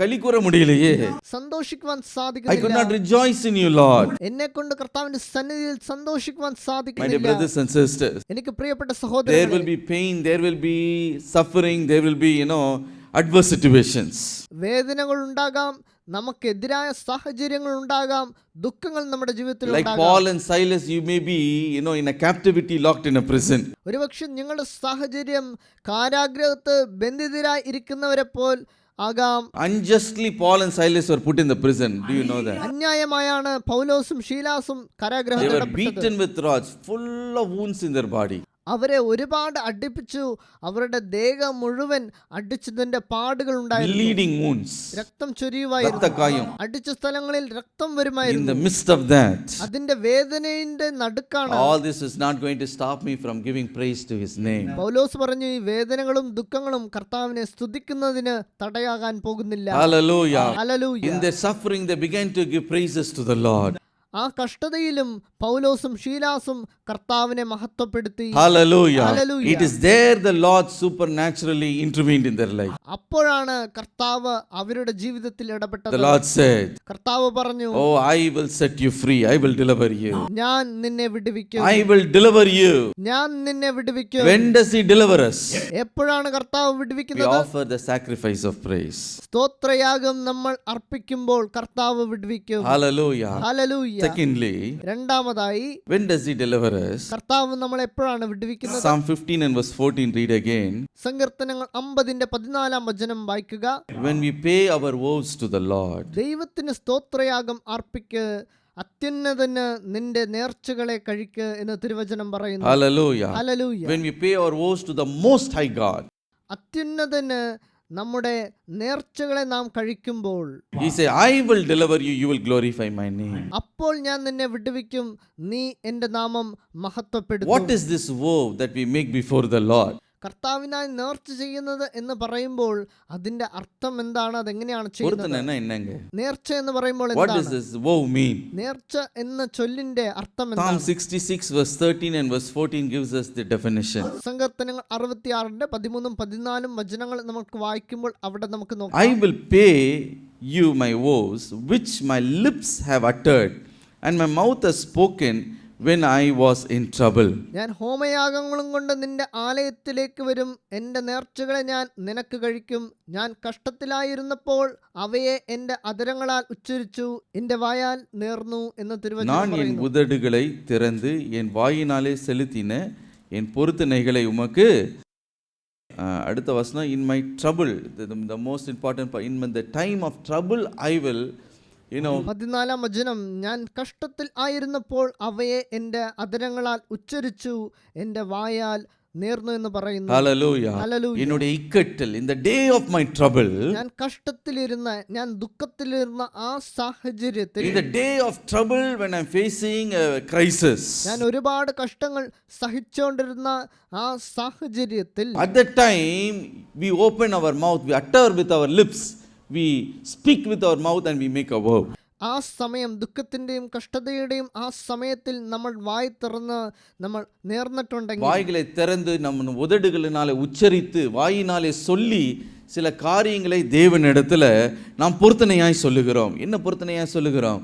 കളി കൂറ മുടിയില്ലയേ. സന്തോഷിക്കുവാൻ I could സാധിക്കുന്നില്ല. not rejoice in you, Lord. എന്നെ കൊണ്ട് കർത്താവിന്റെ സന്നിധിയിൽ സന്തോഷിക്കുവാൻ My dear സാധിക്കുന്നില്ല. brothers and sisters, എനിക്ക് പ്രിയപ്പെട്ട there will സഹോദരങ്ങളെ, be pain, there will be suffering, there will be, adverse situations. വേദനകൾ ഉണ്ടാകാം, നമുക്കെതിരായ സാഹചര്യങ്ങൾ ഉണ്ടാകാം, ദുഃഖങ്ങൾ നമ്മുടെ ജീവിതത്തിൽ Like ഉണ്ടാകാം. Paul and Silas, you may be, in a captivity, locked in a prison. ഒരുപക്ഷെ നിങ്ങളുടെ സാഹചര്യം കാരാഗ്രഹത്ത് ബന്ധിതരായി ഇരിക്കുന്നവരെ പോൽ ആകാം. Unjustly, Paul and Silas were put in the prison. Do you know that? അന്യായമായാണ് പൗലോസും ശീലാസും They കാരാഗ്രഹത്തിൽ were ഇടപെട്ടത്. beaten with rods, full of wounds in their body. അവരെ ഒരുപാട് അടിപ്പിച്ചു. അവരുടെ ദേഹം മുഴുവൻ അടിച്ചതിന്റെ പാടുകൾ ഉണ്ടായിരുന്നു. Bleeding wounds. രക്തം ചൊരിയുമായിരുന്നു. രക്തക്കായം. അടിച്ച സ്ഥലങ്ങളിൽ രക്തം In വരുമായിരുന്നു. the midst of that, അതിന്റെ വേദനയുടെ നടുക്കാണ്. all this is not going to stop me from giving praise to his name. പൗലോസ് പറഞ്ഞു, ഈ വേദനകളും ദുഃഖങ്ങളും കർത്താവിനെ സ്തുതിക്കുന്നതിന് തടയാകാൻ പോകുന്നില്ല. Hallelujah. Hallelujah. In their suffering, they began to give praises to the Lord. ആ കഷ്ടതയിലും പൗലോസും ശീലാസും കർത്താവിനെ മഹത്വപ്പെടുത്തി. Hallelujah. Hallelujah. It is there the Lord supernaturally intervened in their life. അപ്പോഴാണ് കർത്താവ് അവരുടെ ജീവിതത്തിൽ ഇടപെട്ടത്. The Lord said, കർത്താവ് പറഞ്ഞു, oh, I will set you free. I will deliver you. ഞാൻ നിന്നെ വിടുവിക്കും. I will deliver you. ഞാൻ നിന്നെ വിടുവിക്കും. When does he deliver us? എപ്പോഴാണ് കർത്താവ് We വിടുവിക്കുന്നത്? offer the sacrifice of praise. സ്തോത്രയാഗം നമ്മൾ അർപ്പിക്കുമ്പോൾ കർത്താവ് വിടുവിക്കും. Hallelujah. ഹല്ലേലൂയ. Secondly, രണ്ടാമതായി, when does he deliver us? കർത്താവ് നമ്മളെ എപ്പോഴാണ് വിടുവിക്കുന്നത്? Psalm 15 and verse 14, read again. സങ്കീർത്തനങ്ങൾ 50:14 വചനം വായിക്കുക. When we pay our vows to the Lord, ദൈവത്തിന് സ്തോത്രയാഗം അർപ്പിക്ക്, അത്യുന്നതന് നിന്റെ നേർച്ചകളെ കഴിക്ക് എന്ന് തിരുവചനം പറയുന്നു. hallelujah. Hallelujah. When we pay our vows to the Most High God, അത്യുന്നതന് നമ്മുടെ നേർച്ചകളെ നാം കഴിക്കുമ്പോൾ, he say, I will deliver you, you will glorify my name. അപ്പോൾ ഞാൻ നിന്നെ വിടുവിക്കും, നീ എന്റെ നാമം മഹത്വപ്പെടുത്തും. What is this vow that we make before the Lord? കർത്താവിനായി നേർച്ച ചെയ്യുന്നത് എന്ന് പറയുമ്പോൾ അതിന്റെ അർത്ഥം എന്താണ്? അതെങ്ങനെയാണ് ചെയ്യുന്നത്? பொருத்தனைனா என்னங்க? നേർച്ച എന്ന് പറയുമ്പോൾ What does എന്താണ്? this vow mean? നേർച്ച എന്ന ചൊല്ലിന്റെ അർത്ഥം Psalm എന്താണ്? 66 verse 13 and verse 14 gives us the definition. സങ്കീർത്തനങ്ങൾ 66:13-14 വചനങ്ങൾ നമുക്ക് വായിക്കുമ്പോൾ അവിടെ നമുക്ക് I നോക്കാം. will pay you my vows which my lips have uttered and my mouth has spoken when I was in trouble. ഞാൻ ഹോമയാഗങ്ങളും കൊണ്ട് നിന്റെ ആലയത്തിലേക്ക് വരും, എൻ്റെ നേർച്ചകളെ ഞാൻ നിനക്ക് കഴിക്കും. ഞാൻ കഷ്ടത്തിലായിരുന്നപ്പോൾ അവയെ എൻ്റെ അധരങ്ങളാൽ ഉച്ചരിച്ചു, എൻ്റെ വായാൽ നേർന്നു എന്ന് തിരുവചനം நான் என் പറയുന്നു. உதடுகளை திறந்து என் வாயினாலே செலுத்தின என் பொருத்தனைகளை உமக்கு அடுத்த வசனம் in my trouble, the most important part, in the time of trouble I will 14 വചനം, ഞാൻ കഷ്ടത്തിൽ ആയിരുന്നപ്പോൾ അവയെ എൻ്റെ അധരങ്ങളാൽ ഉച്ചരിച്ചു, എൻ്റെ വായാൽ നേർന്നു എന്ന് പറയുന്നു. Hallelujah. Hallelujah. என்னுடைய இக்கட்டில், in the day of my trouble, ഞാൻ കഷ്ടത്തിലിരുന്ന, ഞാൻ ദുഃഖത്തിലിരുന്ന ആ സാഹചര്യത്തിൽ, in the day of trouble when I'm facing a crisis, ഞാൻ ഒരുപാട് കഷ്ടങ്ങൾ സഹിച്ചുകൊണ്ടിരുന്ന ആ സാഹചര്യത്തിൽ, at that time we open our mouth, we utter with our lips, we speak with our mouth and we make a vow. ആ സമയം, ദുഃഖത്തിന്റെയും കഷ്ടതയുടെയും ആ സമയത്തിൽ നമ്മൾ വായി തുറന്ന് നമ്മൾ നേർന്നിട്ടുണ്ടെങ്കിൽ, வாய்களை திறந்து நம்ம உதடுகளினாலே உச்சரித்து வாயினாலே சொல்லி சில காரியங்களை தேவனிடத்துல நாம் பொருத்தனையாய் சொல்லுகிறோம். என்ன பொருத்தனையாய் சொல்லுகிறோம்?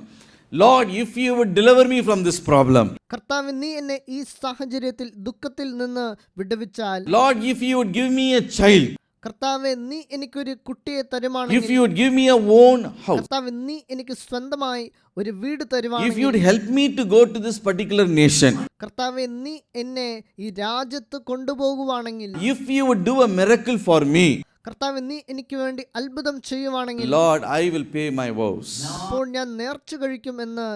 Lord, if you would deliver me from this problem. കർത്താവേ, നീ എന്നെ ഈ സാഹചര്യത്തിൽ, ദുഃഖത്തിൽ നിന്ന് വിടുവിച്ചാൽ, Lord, if you would give me a child. കർത്താവേ, നീ എനിക്കൊരു കുട്ടിയെ If തരുവാണെങ്കിൽ, you would give me a own house. കർത്താവേ, നീ എനിക്ക് സ്വന്തമായി ഒരു വീട് If you തരുവാണെങ്കിൽ, would help me to go to this particular nation. കർത്താവേ, നീ എന്നെ ഈ രാജ്യത്ത് കൊണ്ടുപോകുവാണെങ്കിൽ, If you would do a miracle for me. കർത്താവേ, നീ എനിക്ക് വേണ്ടി അത്ഭുതം ചെയ്യുവാണെങ്കിൽ, Lord, I will pay my vows. അപ്പോൾ ഞാൻ നേർച്ച കഴിക്കും എന്ന്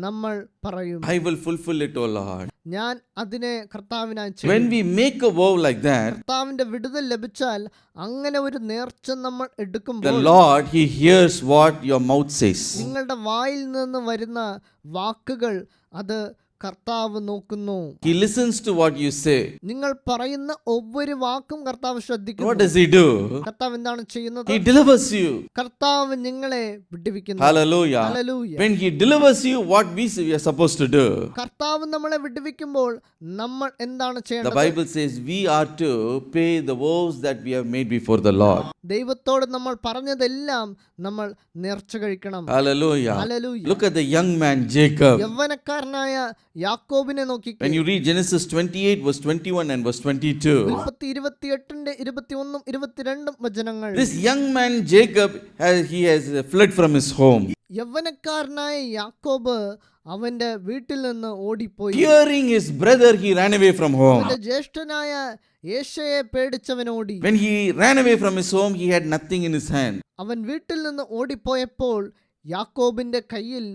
നമ്മൾ പറയും. I will fulfill it, O Lord. ഞാൻ അതിനെ കർത്താവിനായി ചെയ്യും. When we make a vow like that, കർത്താവിന്റെ വിടുതൽ ലഭിച്ചാൽ, അങ്ങനെ ഒരു നേർച്ച നമ്മൾ the എടുക്കുമ്പോൾ, Lord, He hears what your mouth says. നിങ്ങളുടെ വായിൽ നിന്ന് വരുന്ന വാക്കുകൾ അത് കർത്താവ് നോക്കുന്നു. He listens to what you say. നിങ്ങൾ പറയുന്ന ഒவ்வொരു വാക്കും കർത്താവ് What ശ്രദ്ധിക്കുന്നു. does He do? കർത്താവ് എന്താണ് ചെയ്യുന്നത്? He delivers you. കർത്താവ് നിങ്ങളെ വിടുവിക്കുന്നു. Hallelujah. Hallelujah. When He delivers you, what we are supposed to do? കർത്താവ് നമ്മളെ വിടുവിക്കുമ്പോൾ നമ്മൾ എന്താണ് The ചെയ്യേണ്ടത്? Bible says we are to pay the vows that we have made before the Lord. ദൈവത്തോട് നമ്മൾ പറഞ്ഞതെല്ലാം നമ്മൾ നേർച്ച കഴിക്കണം. Hallelujah. Hallelujah. Look at the young man Jacob. യൗവനക്കാരനായ യാക്കോബിനെ നോക്കിക്കേ. When you read Genesis 28 verse 21 and verse 22, ഉൽപ്പത്തി 28 21 22 വചനങ്ങൾ. this young man Jacob he has fled from his home. യൗവനക്കാരനായ യാക്കോബ് അവന്റെ വീട്ടിൽ നിന്ന് ഓടിപ്പോയി. Hearing his brother, he ran away from home. അവന്റെ ജ്യേഷ്ഠനായ യേശയെ പേടിച്ചവൻ ഓടി. When he ran away from his home, he had nothing in his hand. അവൻ വീട്ടിൽ നിന്ന് ഓടിപ്പോയപ്പോൾ യാക്കോബിന്റെ കയ്യിൽ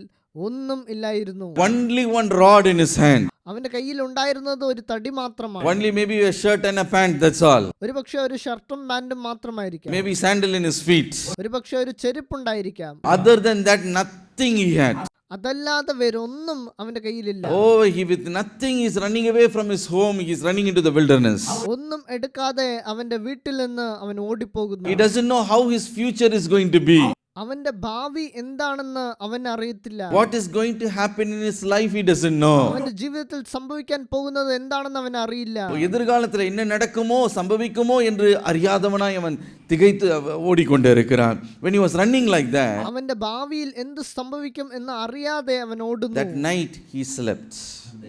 ഒന്നും ഇല്ലായിരുന്നു. Only one rod in his hand. അവന്റെ കയ്യിൽ ഉണ്ടായിരുന്നത് ഒരു തടി മാത്രമാണ്. Only maybe a shirt and a pant, that's all. ഒരു പക്ഷെ ഒരു ഷർട്ടും പാന്റും മാത്രമായിരിക്കാം. Maybe sandal in his feet. ഒരു പക്ഷെ ഒരു ചെരുപ്പുണ്ടായിരിക്കാം. Other than that, nothing he had. അതല്ലാതെ വേറൊന്നും അവന്റെ കയ്യിലില്ല. Oh, he with nothing is running away from his home. He is running into the wilderness. ഒന്നും എടുക്കാതെ അവന്റെ വീട്ടിൽ നിന്ന് അവൻ ഓടിപ്പോകുന്നു. He doesn't know how his future is going to be. അവന്റെ ഭാവി എന്താണെന്ന് അവൻ അറിയത്തില്ല. What is going to happen in his life, he doesn't know. അവന്റെ ജീവിതത്തിൽ സംഭവിക്കാൻ പോകുന്നത് എന്താണെന്ന് അവൻ അറിയില്ല. எதிர்காலத்தில் என்ன நடக்குமோ சம்பவிக்குமோ என்று அறியாதவனாய் அவன் திகைத்து ஓடிக்கொண்டே இருக்கிறான். When he was running like that, അവന്റെ ഭാവിയിൽ എന്ത് സംഭവിക്കും എന്ന് അറിയാതെ അവൻ ഓടുന്നു. that night he slept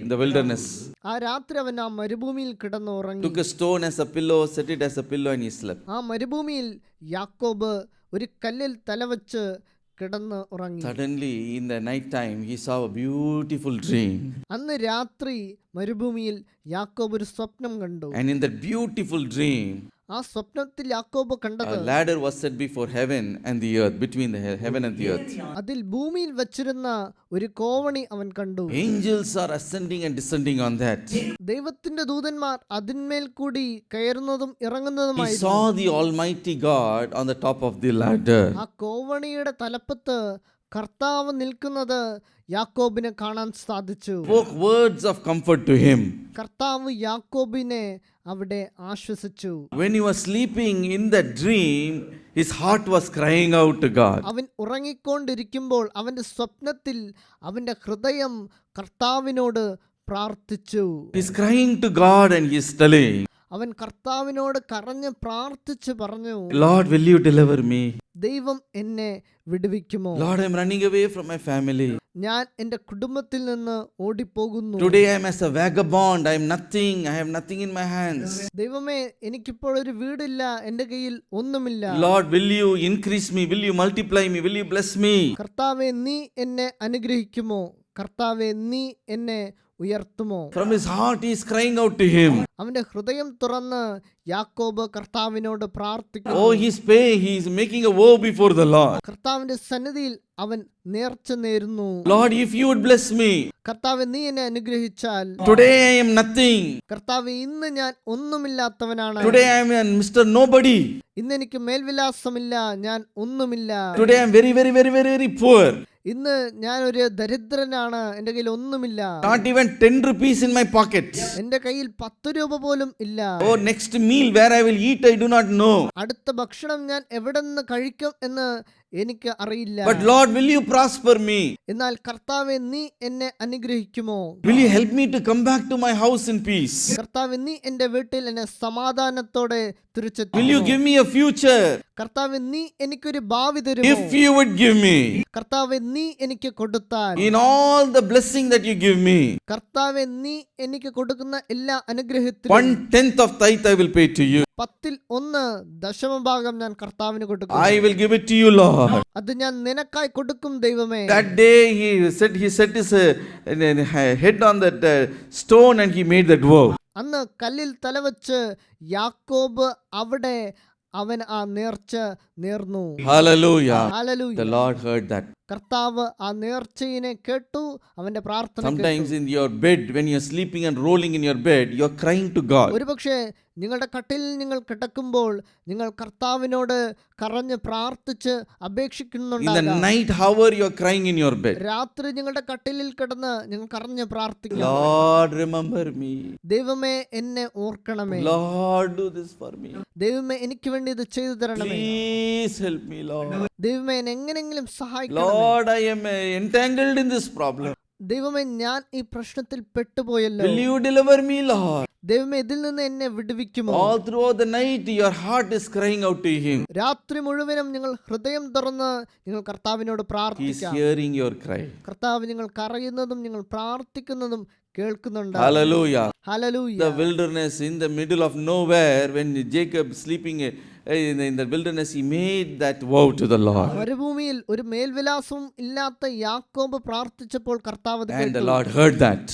in the wilderness. ആ രാത്രി അവൻ ആ മരുഭൂമിയിൽ കിടന്നു ഉറങ്ങി. Took a stone as a pillow, set it as a pillow and he slept. ആ മരുഭൂമിയിൽ യാക്കോബ് ഒരു കല്ലിൽ തലവച്ച് കിടന്ന് ഉറങ്ങി. Suddenly in the night time he saw a beautiful dream. അന്ന് രാത്രി മരുഭൂമിയിൽ യാക്കോബ് ഒരു സ്വപ്നം കണ്ടു. And in that beautiful dream, ആ സ്വപ്നത്തിൽ യാക്കോബ് കണ്ടത്, a ladder was set before heaven and the earth, between the heaven and the earth. അതിൽ ഭൂമിയിൽ വച്ചിരുന്ന ഒരു കോവണി അവൻ കണ്ടു. Angels are ascending and descending on that. ദൈവത്തിന്റെ ദൂതന്മാർ അതിന്മേൽ കൂടി കയറുന്നതും He ഇറങ്ങുന്നതുമായിരുന്നു. saw the Almighty God on the top of the ladder. ആ കോവണിയുടെ തലപ്പത്ത് കർത്താവ് നിൽക്കുന്നത് യാക്കോബിനെ കാണാൻ സാധിച്ചു. Spoke words of comfort to him. കർത്താവ് യാക്കോബിനെ അവിടെ ആശ്വസിച്ചു. When he was sleeping in that dream, his heart was crying out to God. അവൻ ഉറങ്ങിക്കൊണ്ടിരിക്കുമ്പോൾ അവന്റെ സ്വപ്നത്തിൽ അവന്റെ ഹൃദയം കർത്താവിനോട് പ്രാർത്ഥിച്ചു. He's crying to God and he's telling, അവൻ കർത്താവിനോട് കരഞ്ഞ് പ്രാർത്ഥിച്ച് പറഞ്ഞു, Lord, will you deliver me? ദൈവം എന്നെ വിടുവിക്കുമോ? Lord, I'm running away from my family. ഞാൻ എൻ്റെ കുടുംബത്തിൽ നിന്ന് ഓടിപ്പോകുന്നു. Today I'm as a vagabond. I'm nothing. I have nothing in my hands. ദൈവമേ, എനിക്കിപ്പോൾ ഒരു വീടില്ല, എൻ്റെ കയ്യിൽ ഒന്നുമില്ല. Lord, will you increase me? Will you multiply me? Will you bless me? കർത്താവേ, നീ എന്നെ അനുഗ്രഹിക്കുമോ? കർത്താവേ, നീ എന്നെ ഉയർത്തുമോ? From his heart he is crying out to him. അവന്റെ ഹൃദയം തുറന്ന് യാക്കോബ് കർത്താവിനോട് പ്രാർത്ഥിക്കുന്നു. Oh, he is making a vow before the Lord. കർത്താവിന്റെ സന്നിധിയിൽ അവൻ നേർച്ച നേരുന്നു. Lord, if you would bless me, കർത്താവെ നീ എന്നെ അനുഗ്രഹിച്ചാൽ, today I am nothing. കർത്താവെ ഇന്ന് ഞാൻ ഒന്നുമില്ലാത്തവനാണ്. Today I am a Mr. Nobody. ഇന്ന് എനിക്ക് മേൽവിലാസമില്ല, ഞാൻ ഒന്നുമില്ല. Today I am very, very, very, very, very poor. ഇന്ന് ഞാൻ ഒരു ദരിദ്രനാണ്, എന്റെ കയ്യിൽ ഒന്നുമില്ല. Not even 10 rupees in my pocket. എന്റെ കയ്യിൽ 10 രൂപ പോലും ഇല്ല. Oh, next meal where I will eat, I do not know. അടുത്ത ഭക്ഷണം ഞാൻ എവിടെ നിന്ന് കഴിക്കും എന്ന് എനിക്ക് അറിയില്ല. But Lord, will you prosper me? എന്നാൽ കർത്താവെ നീ എന്നെ അനുഗ്രഹിക്കുമോ? Will you help me to come back to my house in peace? കർത്താവെ നീ എന്റെ വീട്ടിൽ എന്നെ സമാധാനത്തോടെ തിരിച്ചെത്തുമോ? Will you give me a future? കർത്താവെ നീ എനിക്കൊരു ഭാവി തരുമോ? If you would give me, കർത്താവെ നീ എനിക്ക് കൊടുത്താൽ, in all the blessing that you give me, കർത്താവെ നീ എനിക്ക് കൊടുക്കുന്ന എല്ലാ അനുഗ്രഹത്തിലും 1/10 of tithe I will pay to you. 1/10 ദശമഭാഗം ഞാൻ കർത്താവിന് കൊടുക്കും. I will give it to you, Lord. അത് ഞാൻ നിനക്കായി കൊടുക്കും ദൈവമേ. That day he set his head on that stone and he made that vow. അന്ന് കല്ലിൽ തലവെച്ച് യാക്കോബ് അവിടെ അവൻ ആ നേർച്ച നേർന്നു. Hallelujah. Hallelujah. The Lord heard that. കർത്താവ് ആ നേർച്ചയിനെ കേട്ടു, അവന്റെ പ്രാർത്ഥന കേട്ടു. Sometimes in your bed, when you're sleeping and rolling in your bed, you're crying to God. ഒരുപക്ഷെ നിങ്ങളുടെ കട്ടിൽ നിങ്ങൾ കിടക്കുമ്പോൾ നിങ്ങൾ കർത്താവിനോട് കരഞ്ഞ് പ്രാർത്ഥിച്ച് In the അപേക്ഷിക്കുന്നുണ്ടാകാം. night hour, you're crying in your bed. രാത്രി നിങ്ങളുടെ കട്ടിലിൽ കിടന്ന് നിങ്ങൾ കരഞ്ഞ് പ്രാർത്ഥിക്കണം. Lord, remember me. ദൈവമേ എന്നെ ഓർക്കണമേ. Lord, do this for me. ദൈവമേ എനിക്ക് വേണ്ടി ഇത് ചെയ്തു തരണമേ. Please help me, Lord. ദൈവമേ എന്നെ എങ്ങനെയെങ്കിലും സഹായിക്കണം. Lord, I am entangled in this problem. ദൈവമേ ഞാൻ ഈ പ്രശ്നത്തിൽ പെട്ടുപോയല്ലോ. Will you deliver me, Lord? ദൈവമേ ഇതിൽ നിന്ന് എന്നെ വിടുവിക്കുമോ? All throughout the night, your heart is crying out to Him. രാത്രി മുഴുവനും നിങ്ങൾ ഹൃദയം തുറന്ന് നിങ്ങൾ കർത്താവിനോട് He is പ്രാർത്ഥിക്കാം. hearing your cry. കർത്താവ് നിങ്ങൾ കരയുന്നതും നിങ്ങൾ പ്രാർത്ഥിക്കുന്നതും കേൾക്കുന്നുണ്ട്. Hallelujah. Hallelujah. The wilderness, in the middle of nowhere, when Jacob sleeping in the wilderness, he made that vow to the Lord. മരുഭൂമിയിൽ ഒരു മേൽവിലാസവും ഇല്ലാത്ത യാക്കോബ് പ്രാർത്ഥിച്ചപ്പോൾ കർത്താവ് അത് And the കേട്ടു. Lord heard that.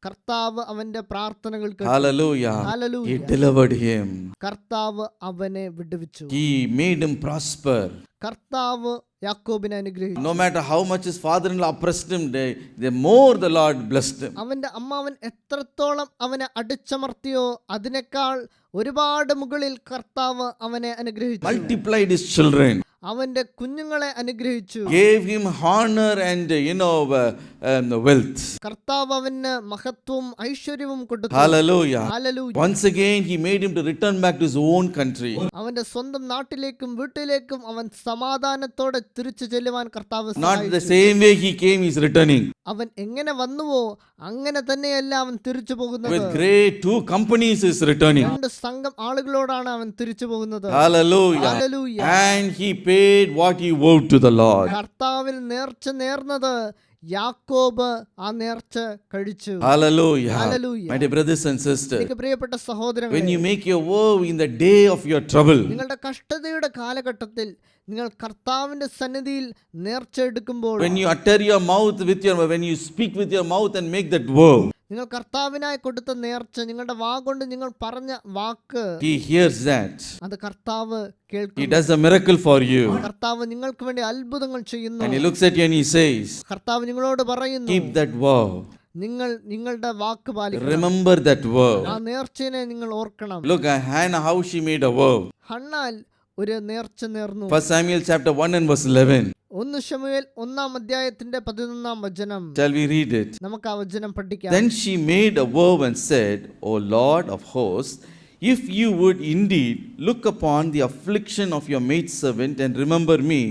കർത്താവ് അവന്റെ പ്രാർത്ഥനകൾ കേട്ടു. Hallelujah. Hallelujah. He delivered him. കർത്താവ് അവനെ വിടുവിച്ചു. He made him prosper. കർത്താവ് യാക്കോബിനെ അനുഗ്രഹിച്ചു. No matter how much his father-in-law oppressed him, the more the Lord blessed him. അവന്റെ അമ്മാവൻ എത്രത്തോളം അവനെ അടിച്ചമർത്തിയോ അതിനേക്കാൾ ഒരുപാട് മുകളിൽ കർത്താവ് അവനെ അനുഗ്രഹിച്ചു. Multiplied his children. അവന്റെ കുഞ്ഞുങ്ങളെ അനുഗ്രഹിച്ചു. Gave him honor and wealth. കർത്താവ് അവന് മഹത്വവും ഐശ്വര്യവും കൊടുത്തു. Hallelujah. Hallelujah. Once again he made him to return back to his own country. അവന്റെ സ്വന്തം നാട്ടിലേക്കും വീട്ടിലേക്കും അവൻ സമാധാനത്തോടെ തിരിച്ചു ചെല്ലുവാൻ കർത്താവ് Not the സഹായിച്ചു. same way he came, he's returning. അവൻ എങ്ങനെ വന്നുവോ അങ്ങനെ തന്നെയല്ല അവൻ തിരിച്ചു പോകുന്നത്. With great 2 companies is returning. 2 സംഘം ആളുകളോടാണ് അവൻ തിരിച്ചു പോകുന്നത്. Hallelujah. Hallelujah. And he paid what he vowed to the Lord. കർത്താവിൽ നേർച്ച നേർന്നത് യാക്കോബ് ആ നേർച്ച കഴിച്ചു. Hallelujah. Hallelujah. My dear brothers and sisters, എനിക്ക് പ്രിയപ്പെട്ട when സഹോദരങ്ങളെ, you make your vow in the day of your trouble, നിങ്ങളുടെ കഷ്ടതയുടെ കാലഘട്ടത്തിൽ നിങ്ങൾ കർത്താവിന്റെ സന്നിധിയിൽ നേർച്ച എടുക്കുമ്പോൾ, when you utter your mouth when you speak with your mouth and make that vow, നിങ്ങൾ കർത്താവിനായി കൊടുത്ത നേർച്ച, നിങ്ങളുടെ വാ കൊണ്ട് നിങ്ങൾ പറഞ്ഞ വാക്ക്, he hears that. അത് കർത്താവ് He കേൾക്കുന്നു. does a miracle for you. കർത്താവ് നിങ്ങൾക്ക് വേണ്ടി അത്ഭുതങ്ങൾ ചെയ്യുന്നു. And he looks at you and he says, കർത്താവ് നിങ്ങളോട് പറയുന്നു, keep that vow. നിങ്ങൾ നിങ്ങളുടെ വാക്ക് പാലിക്കണം. Remember that vow. ആ നേർച്ചയെ നിങ്ങൾ ഓർക്കണം. Look at Hannah, how she made a vow. ഹണ്ണാൽ ഒരു നേർച്ച നേർന്നു. 1 Samuel chapter 1 and verse 11. 1 ശമൂവേൽ 1-ാം അധ്യായത്തിന്റെ 11-ാം വചനം. Shall we read it? നമുക്ക് ആ വചനം പഠിക്കാം. Then she made a vow and said, O Lord of hosts, if you would indeed look upon the affliction of your maidservant and remember me,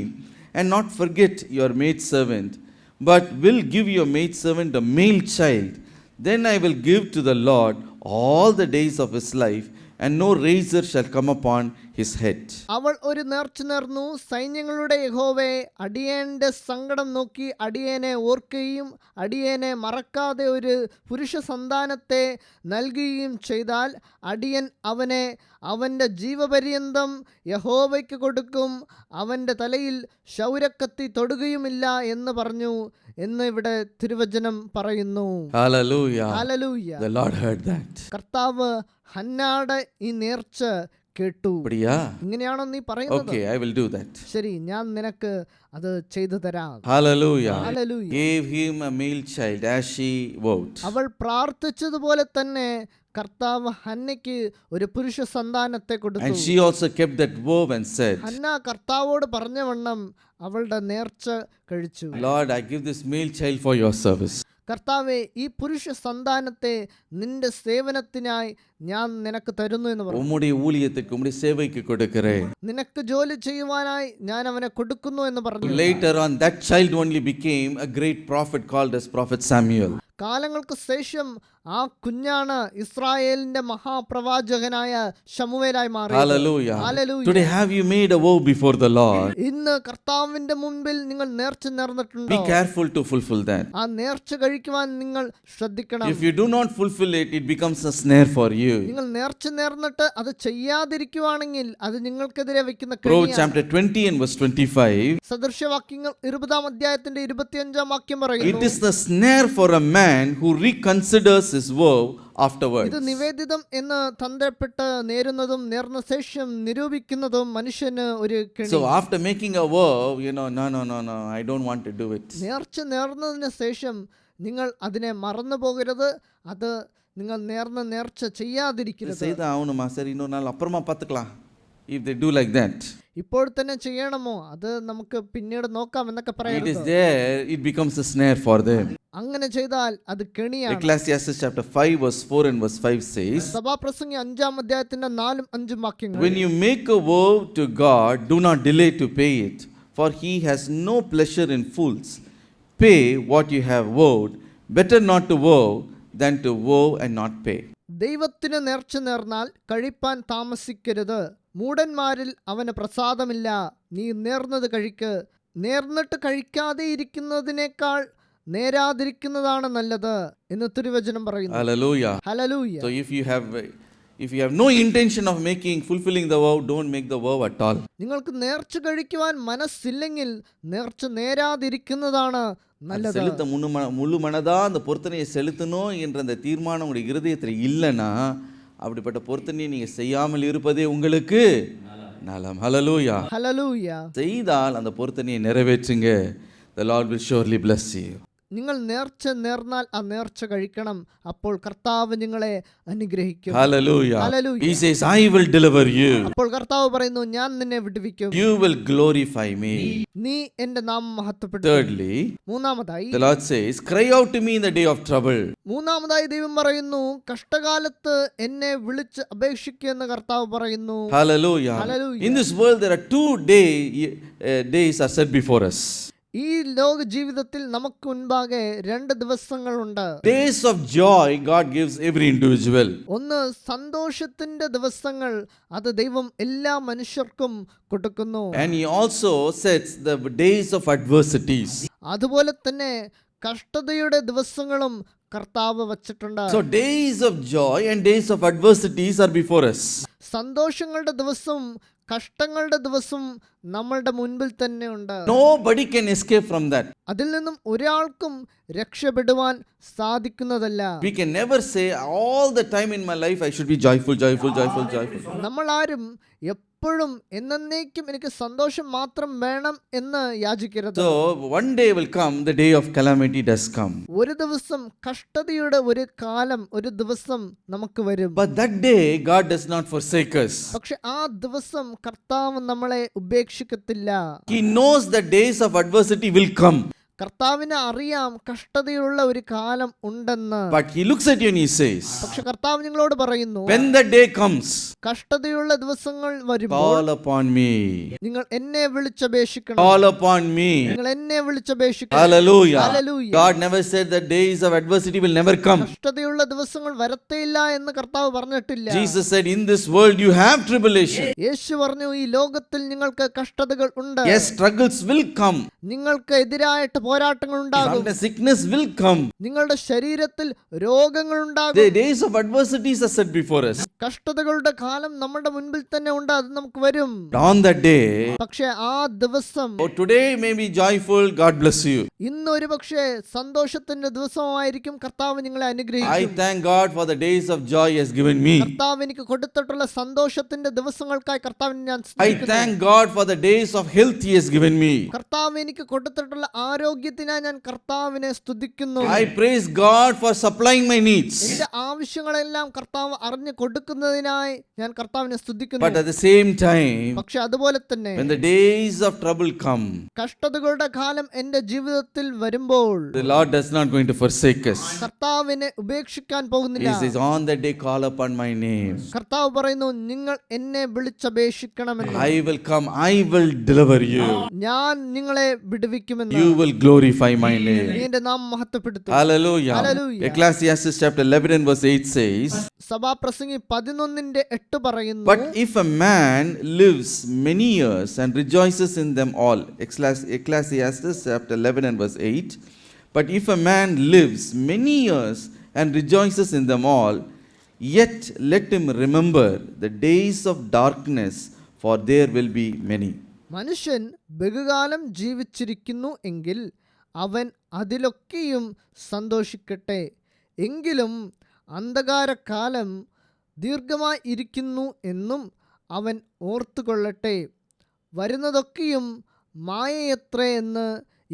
and not forget your maidservant, but will give your maidservant a male child, then I will give to the Lord all the days of his life, and no razor shall come upon his head. അവൾ ഒരു നേർച്ച നേർന്നു. സൈന്യങ്ങളുടെ യഹോവേ, അടിയന്റെ സങ്കടം നോക്കി അടിയനെ ഓർക്കുകയും അടിയനെ മറക്കാതെ ഒരു പുരുഷ സന്താനത്തെ നൽകുകയും ചെയ്താൽ അടിയൻ അവനെ അവൻ്റെ ജീവപര്യന്തം യഹോവയ്ക്ക് കൊടുക്കും. അവൻ്റെ തലയിൽ ക്ഷൗരക്കത്തി തൊടുകയുമില്ല എന്ന് പറഞ്ഞു എന്ന് ഇവിടെ തിരുവചനം പറയുന്നു. Hallelujah. Hallelujah. The Lord heard that. കർത്താവ് ഹന്നാടെ ഈ നേർച്ച കേട്ടു. அப்படியா? ഇങ്ങനെയാണോ നീ പറയുന്നത്? Okay, I will do that. ശരി, ഞാൻ നിനക്ക് അത് ചെയ്തു തരാം. Hallelujah. Hallelujah. Gave him a male child as she vowed. അവൾ പ്രാർത്ഥിച്ചതുപോലെ തന്നെ കർത്താവ് ഹന്നയ്ക്ക് ഒരു പുരുഷ സന്താനത്തെ കൊടുത്തു. And she also kept that vow and said, Hannah കർത്താവോട് പറഞ്ഞവണ്ണം അവളുടെ നേർച്ച കഴിച്ചു. Lord, I give this male child for your service. കർത്താവെ, ഈ പുരുഷ സന്താനത്തെ നിന്റെ സേവനത്തിനായി ഞാൻ നിനക്ക് തരുന്നു എന്ന് പറഞ്ഞു. உம்முடைய ஊழியத்துக்கு உம்முடைய சேவைக்கு கொடுக்கிறேன். നിനക്ക് ജോലി ചെയ്യുവാനായി ഞാൻ അവനെ കൊടുക്കുന്നു എന്ന് പറഞ്ഞു. Later on, that child only became a great prophet called as Prophet Samuel. കാലങ്ങൾക്ക് ശേഷം ആ കുഞ്ഞാണ് ഇസ്രായേലിന്റെ മഹാപ്രവാചകനായ ശമൂവേലായി മാറിയത്. Hallelujah. Hallelujah. Today, have you made a vow before the Lord? ഇന്ന് കർത്താവിന്റെ മുൻപിൽ നിങ്ങൾ നേർച്ച നേർന്നിട്ടുണ്ടോ? Be careful to fulfill that. ആ നേർച്ച കഴിക്കുവാൻ നിങ്ങൾ ശ്രദ്ധിക്കണം. If you do not fulfill it, it becomes a snare for you. നിങ്ങൾ നേർച്ച നേർന്നിട്ട് അത് ചെയ്യാതിരിക്കുവാണെങ്കിൽ അത് നിങ്ങൾക്കെതിരെ വെക്കുന്ന Proverbs കെണിയാണ്. chapter 20 and verse 25. സദൃശവാക്യങ്ങൾ 20-ാം അധ്യായത്തിന്റെ 25-ാം വാക്യം It പറയുന്നു, is the snare for a man who reconsiders his vow afterwards. ഇത് നിവേദിതം എന്ന് തന്ത്രപ്പെട്ട് നേരുന്നതും നേർന്ന ശേഷം നിരൂപിക്കുന്നതും മനുഷ്യന് ഒരു കെണി. So after making a vow, no, I don't want to do it. നേർച്ച നേർന്നതിന് ശേഷം നിങ്ങൾ അതിനെ മറന്നു പോകരുത്. അത് നിങ്ങൾ നേർന്ന നേർച്ച ചെയ്യാതിരിക്കരുത്. செய்தா ஆகணுமா, சரி இன்னொரு நாள் அப்புறமா பார்த்துக்கலாம். If they do like that, ഇപ്പോൾ തന്നെ ചെയ്യണമോ, അത് നമുക്ക് പിന്നീട് നോക്കാം എന്നൊക്കെ it is പറയരുത്. there, it becomes a snare for them. അങ്ങനെ ചെയ്താൽ അത് കെണിയാണ്. Ecclesiastes chapter 5 verse 4 and verse 5 says, സഭാപ്രസംഗി 5-ാം അധ്യായത്തിന്റെ 4-5 വാക്യങ്ങൾ, when you make a vow to God, do not delay to pay it, for he has no pleasure in fools. Pay what you have vowed. Better not to vow than to vow and not pay. ദൈവത്തിന് നേർച്ച നേർന്നാൽ കഴിപ്പാൻ താമസിക്കരുത്. മൂഢന്മാരിൽ അവന് പ്രസാദമില്ല. നീ നേർന്നത് കഴിക്ക്. നേർന്നിട്ട് കഴിക്കാതെ ഇരിക്കുന്നതിനേക്കാൾ നേരാതിരിക്കുന്നതാണ് നല്ലത് എന്ന് തിരുവചനം പറയുന്നു. Hallelujah. Hallelujah. So if you have no intention of fulfilling the vow, don't make the vow at all. നിങ്ങൾക്ക് നേർച്ച കഴിക്കുവാൻ മനസ്സില്ലെങ്കിൽ നേർച്ച നേരാതിരിക്കുന്നതാണ് நல்லது. செலுத்த முழு மனதா அந்த பொருத்தனையை செலுத்தணும் என்ற அந்த தீர்மானம் உங்களுடைய இருதயத்தில் இல்லைன்னா அப்படிப்பட்ட பொருத்தனையை நீங்க செய்யாமல் இருப்பதே உங்களுக்கு நலம். ஹல்லேலூயா. ஹல்லேலூயா. செய்தால் அந்த பொருத்தனையை நிறைவேற்றுங்க. The Lord will surely bless you. നിങ്ങൾ നേർച്ച നേർന്നാൽ ആ നേർച്ച കഴിക്കണം. അപ്പോൾ കർത്താവ് നിങ്ങളെ അനുഗ്രഹിക്കും. Hallelujah. Hallelujah. He says, I will deliver you. അപ്പോൾ കർത്താവ് പറയുന്നു, ഞാൻ നിന്നെ വിടുവിക്കും. You will glorify me. നീ എൻ്റെ നാമം മഹത്വപ്പെടുത്തും. Thirdly, മൂന്നാമതായി the Lord says, cry out to me in the day of trouble. മൂന്നാമതായി ദൈവം പറയുന്നു, കഷ്ടകാലത്ത് എന്നെ വിളിച്ച് അപേക്ഷിക്കുമെന്ന് കർത്താവ് പറയുന്നു. Hallelujah. Hallelujah. In this world there are 2 days are set before us. ഈ ലോക ജീവിതത്തിൽ നമുക്ക് മുൻപാകെ 2 ദിവസങ്ങളുണ്ട്. Days of joy God gives every individual. ഒന്ന് സന്തോഷത്തിന്റെ ദിവസങ്ങൾ, അത് ദൈവം എല്ലാ മനുഷ്യർക്കും കൊടുക്കുന്നു. And he also sets the days of adversities. അതുപോലെ തന്നെ കഷ്ടതയുടെ ദിവസങ്ങളും കർത്താവ് വച്ചിട്ടുണ്ട്. So days of joy and days of adversities are before us. സന്തോഷങ്ങളുടെ ദിവസം കഷ്ടങ്ങളുടെ ദിവസം നമ്മളുടെ മുൻപിൽ തന്നെ ഉണ്ട്. Nobody can escape from that. അതിൽ നിന്നും ഒരാൾക്കും രക്ഷപ്പെടുവാൻ സാധിക്കുന്നതല്ല. We can never say all the time in my life I should be joyful. നമ്മൾ ആരും എപ്പോഴും എന്നേക്കും എനിക്ക് സന്തോഷം മാത്രം വേണം എന്ന് യാചിക്കരുത്. So one day will come, the day of calamity does come. ഒരു ദിവസം കഷ്ടതയുടെ ഒരു കാലം, ഒരു ദിവസം നമുക്ക് വരും. But that day God does not forsake us. പക്ഷെ ആ ദിവസം കർത്താവ് നമ്മളെ ഉപേക്ഷിക്കത്തില്ല. He knows the days of adversity will come. കർത്താവിന് അറിയാം കഷ്ടതയുള്ള ഒരു കാലം ഉണ്ടെന്ന്. But he looks at you and he says, പക്ഷെ കർത്താവ് നിങ്ങളോട് പറയുന്നു, when that day comes, കഷ്ടതയുള്ള ദിവസങ്ങൾ വരുമ്പോൾ call upon me. നിങ്ങൾ എന്നെ വിളിച്ചപേക്ഷിക്കണം. Call upon me. നിങ്ങൾ എന്നെ വിളിച്ചപേക്ഷിക്കണം. Hallelujah. Hallelujah. God never said that days of adversity will never come. കഷ്ടതയുള്ള ദിവസങ്ങൾ വരത്തേയില്ല എന്ന് കർത്താവ് പറഞ്ഞിട്ടില്ല. Jesus said, in this world you have tribulation. യേശു പറഞ്ഞു, ഈ ലോകത്തിൽ നിങ്ങൾക്ക് കഷ്ടതകൾ ഉണ്ട്. Yes, struggles will come. നിങ്ങൾക്ക് എതിരായിട്ട് പോരാട്ടങ്ങൾ ഉണ്ടാകും. Sometimes sickness will come. നിങ്ങളുടെ ശരീരത്തിൽ രോഗങ്ങൾ ഉണ്ടാകും. The days of adversities are set before us. കഷ്ടതകളുടെ കാലം നമ്മുടെ മുൻപിൽ തന്നെ ഉണ്ട്, അത് നമുക്ക് വരും. On that day, പക്ഷെ ആ ദിവസം, oh, today may be joyful, God bless you. ഇന്ന് ഒരു പക്ഷേ സന്തോഷത്തിന്റെ ദിവസമായിരിക്കും, കർത്താവ് നിങ്ങളെ I അനുഗ്രഹിക്കും. thank God for the days of joy He has given me. കർത്താവ് എനിക്ക് കൊടുത്തിട്ടുള്ള സന്തോഷത്തിന്റെ ദിവസങ്ങൾക്കായി കർത്താവിനെ ഞാൻ I സ്തുതിക്കുന്നു. thank God for the days of health He has given me. കർത്താവ് എനിക്ക് കൊടുത്തിട്ടുള്ള ആരോഗ്യത്തിനായി ഞാൻ കർത്താവിനെ സ്തുതിക്കുന്നു. I praise God for supplying my needs. എന്റെ ആവശ്യങ്ങളെല്ലാം കർത്താവ് അറിഞ്ഞു കൊടുക്കുന്നതിനായി ഞാൻ കർത്താവിനെ സ്തുതിക്കുന്നു. But at the same time, പക്ഷെ അതുപോലെ തന്നെ when the days of trouble come, കഷ്ടതകളുടെ കാലം എന്റെ ജീവിതത്തിൽ വരുമ്പോൾ the Lord does not going to forsake us. കർത്താവിനെ ഉപേക്ഷിക്കാൻ He പോകുന്നില്ല. says, on that day call upon my name. കർത്താവ് പറയുന്നു, നിങ്ങൾ എന്നെ വിളിച്ചപേക്ഷിക്കണമെന്ന്. I will come, I will deliver you. ഞാൻ നിങ്ങളെ വിടുവിക്കുമെന്ന്. You will glorify my name. നീ എന്റെ നാമം മഹത്വപ്പെടുത്തും. Hallelujah. Hallelujah. Ecclesiastes chapter 11 and verse 8 says, സഭാപ്രസംഗി 11:8 പറയുന്നു, but if a man lives many years and rejoices in them all. Ecclesiastes chapter 11 and verse 8. But if a man lives many years and rejoices in them all, yet let him remember the days of darkness, for there will be many. മനുഷ്യൻ ബഹുകാലം ജീവിച്ചിരിക്കുന്നു എങ്കിൽ അവൻ അതിലൊക്കെയും സന്തോഷിക്കട്ടെ. എങ്കിലും അന്ധകാരകാലം ദീർഘമായി ഇരിക്കുന്നു എന്നും അവൻ ഓർത്തുകൊള്ളട്ടെ. വരുന്നതൊക്കെയും മായയത്രേ എന്ന്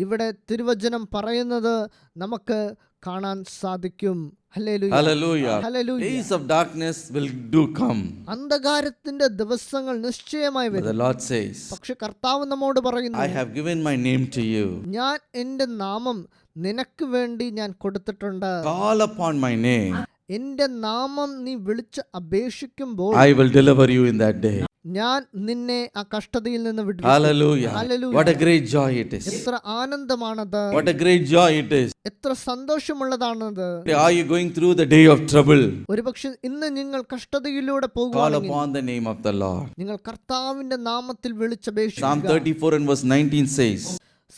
ഇവിടെ തിരുവചനം പറയുന്നത് നമുക്ക് കാണാൻ സാധിക്കും. Hallelujah. Hallelujah. Hallelujah. Days of darkness will do come. അന്ധകാരത്തിന്റെ ദിവസങ്ങൾ നിശ്ചയമായി But the വരും. Lord says, പക്ഷെ കർത്താവ് നമ്മോട് പറയുന്നു, I have given my name to you. ഞാൻ എന്റെ നാമം നിനക്ക് വേണ്ടി ഞാൻ കൊടുത്തിട്ടുണ്ട്. Call upon my name. എന്റെ നാമം നീ വിളിച്ച് അപേക്ഷിക്കുമ്പോൾ I will deliver you in that day. ഞാൻ നിന്നെ ആ കഷ്ടതയിൽ നിന്ന് വിടുവിക്കും. Hallelujah. Hallelujah. What a great joy it is. എത്ര ആനന്ദമാണത്, What a great joy it is. എത്ര സന്തോഷമുള്ളതാണത്. Are you going through the day of trouble? ഒരുപക്ഷെ ഇന്ന് നിങ്ങൾ കഷ്ടതയിലൂടെ Call പോകുകയാണെങ്കിൽ upon the name of the Lord. നിങ്ങൾ കർത്താവിന്റെ നാമത്തിൽ Psalm വിളിച്ചപേക്ഷിക്കുക. 34 and verse 19 says,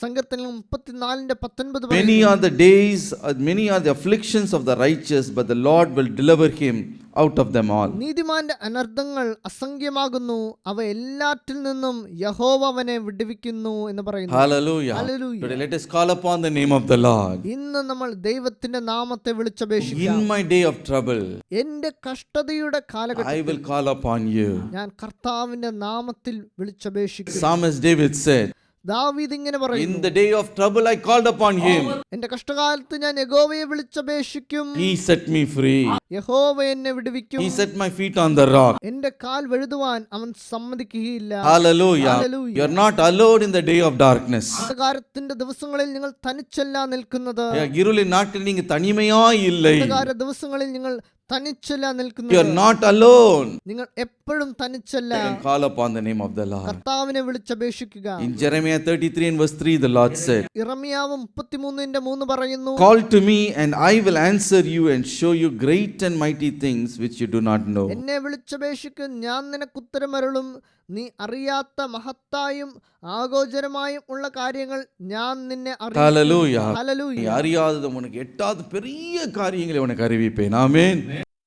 സങ്കീർത്തനം 34:19 many പറയുന്നു, are the days, many are the afflictions of the righteous, but the Lord will deliver him out of them all. നീതിമാന്റെ അനർത്ഥങ്ങൾ അസംഖ്യമാകുന്നു, അവ എല്ലാറ്റിൽ നിന്നും യഹോവ അവനെ വിടുവിക്കുന്നു എന്ന് പറയുന്നു. Hallelujah. Hallelujah. Today let us call upon the name of the Lord. ഇന്ന് നമ്മൾ ദൈവത്തിന്റെ നാമത്തെ വിളിച്ചപേക്ഷിക്കാം. In my day of trouble, എന്റെ കഷ്ടതയുടെ I കാലഘട്ടത്തിൽ will call upon you. ഞാൻ കർത്താവിന്റെ നാമത്തിൽ വിളിച്ചപേക്ഷിക്കും. Psalmist David said, ദാവീദ് ഇങ്ങനെ in പറയുന്നു, the day of trouble I called upon him. എന്റെ കഷ്ടകാലത്ത് ഞാൻ യഹോവയെ വിളിച്ചപേക്ഷിക്കും. He set me free. യഹോവ എന്നെ വിടുവിക്കും. He set my feet on the rock. എന്റെ കാൽ വഴുതുവാൻ അവൻ സമ്മതിക്കുകയില്ല. Hallelujah. Hallelujah. You're not alone in the day of darkness. അന്ധകാരത്തിന്റെ ദിവസങ്ങളിൽ നിങ്ങൾ തനിച്ചല്ല നിൽക്കുന്നത്. ഇരുളിൻ നാട്ടിൽ നീங்க തനിമയായി இல்லை. അന്ധകാര ദിവസങ്ങളിൽ നിങ്ങൾ തനിച്ചല്ല You are നിൽക്കുന്നത്. not alone. നിങ്ങൾ എപ്പോഴും തനിച്ചല്ല. You can call upon the name of the Lord. കർത്താവിനെ വിളിച്ചപേക്ഷിക്കുക. In Jeremiah 33 and verse 3, the Lord said, ഇറമിയാവ് 33:3 പറയുന്നു, call to me and I will answer you and show you great and mighty things which you do not know. എന്നെ വിളിച്ചപേക്ഷിക്കും, ഞാൻ നിനക്ക് ഉത്തരമരുളും. നീ അറിയാത്ത മഹത്തായും ആഗോചരമായും ഉള്ള കാര്യങ്ങൾ ഞാൻ നിന്നെ അറിയിക്കും. Hallelujah. ഹല്ലേലൂയ. நீ அறியாதது உனக்கு எட்டாத பெரிய காரியங்களை உனக்கு அறிவிப்பேன். Amen.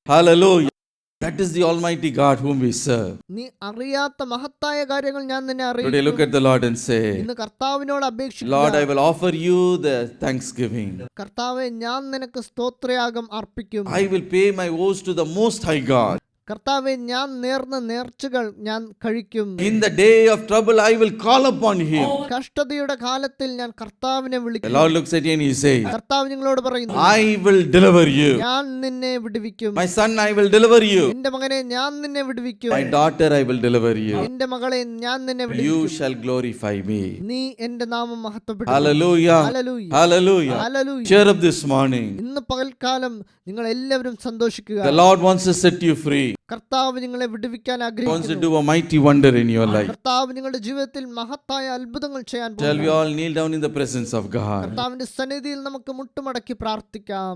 Hallelujah. That is the Almighty God whom we serve. നീ അറിയാത്ത മഹത്തായ കാര്യങ്ങൾ ഞാൻ നിന്നെ Today അറിയിക്കും. look at the Lord and say, ഇന്ന് കർത്താവിനോട് Lord, I അപേക്ഷിക്കുക. will offer you the thanksgiving. കർത്താവെ, ഞാൻ നിനക്ക് സ്തോത്രയാഗം അർപ്പിക്കും. I will pay my vows to the Most High God. കർത്താവെ, ഞാൻ നേർന്ന നേർച്ചകൾ ഞാൻ കഴിക്കും. In the day of trouble, I will call upon Him. കഷ്ടതയുടെ കാലത്തിൽ ഞാൻ കർത്താവിനെ The വിളിക്കും. Lord looks at you and He says, കർത്താവ് നിങ്ങളോട് പറയുന്നു, I will deliver you. ഞാൻ നിന്നെ വിടുവിക്കും. My son, I will deliver you. എന്റെ മകനെ, ഞാൻ നിന്നെ വിടുവിക്കും. My daughter, I will deliver you. എന്റെ മകളെ, ഞാൻ നിന്നെ You വിടുവിക്കും. shall glorify me. നീ എന്റെ നാമം മഹത്വപ്പെടുത്തും. Hallelujah. Hallelujah. Hallelujah. Hallelujah. Cheer up this morning. ഇന്ന് പകൽക്കാലം നിങ്ങൾ എല്ലാവരും സന്തോഷിക്കുക. The Lord wants to set you free. കർത്താവ് നിങ്ങളെ വിടുവിക്കാൻ He wants to ആഗ്രഹിക്കുന്നു. do a mighty wonder in your life. കർത്താവ് നിങ്ങളുടെ ജീവിതത്തിൽ മഹത്തായ അത്ഭുതങ്ങൾ ചെയ്യാൻ Shall we പോകുന്നു. all kneel down in the presence of God? കർത്താവിന്റെ സന്നിധിയിൽ നമുക്ക് മുട്ടുമടക്കി പ്രാർത്ഥിക്കാം.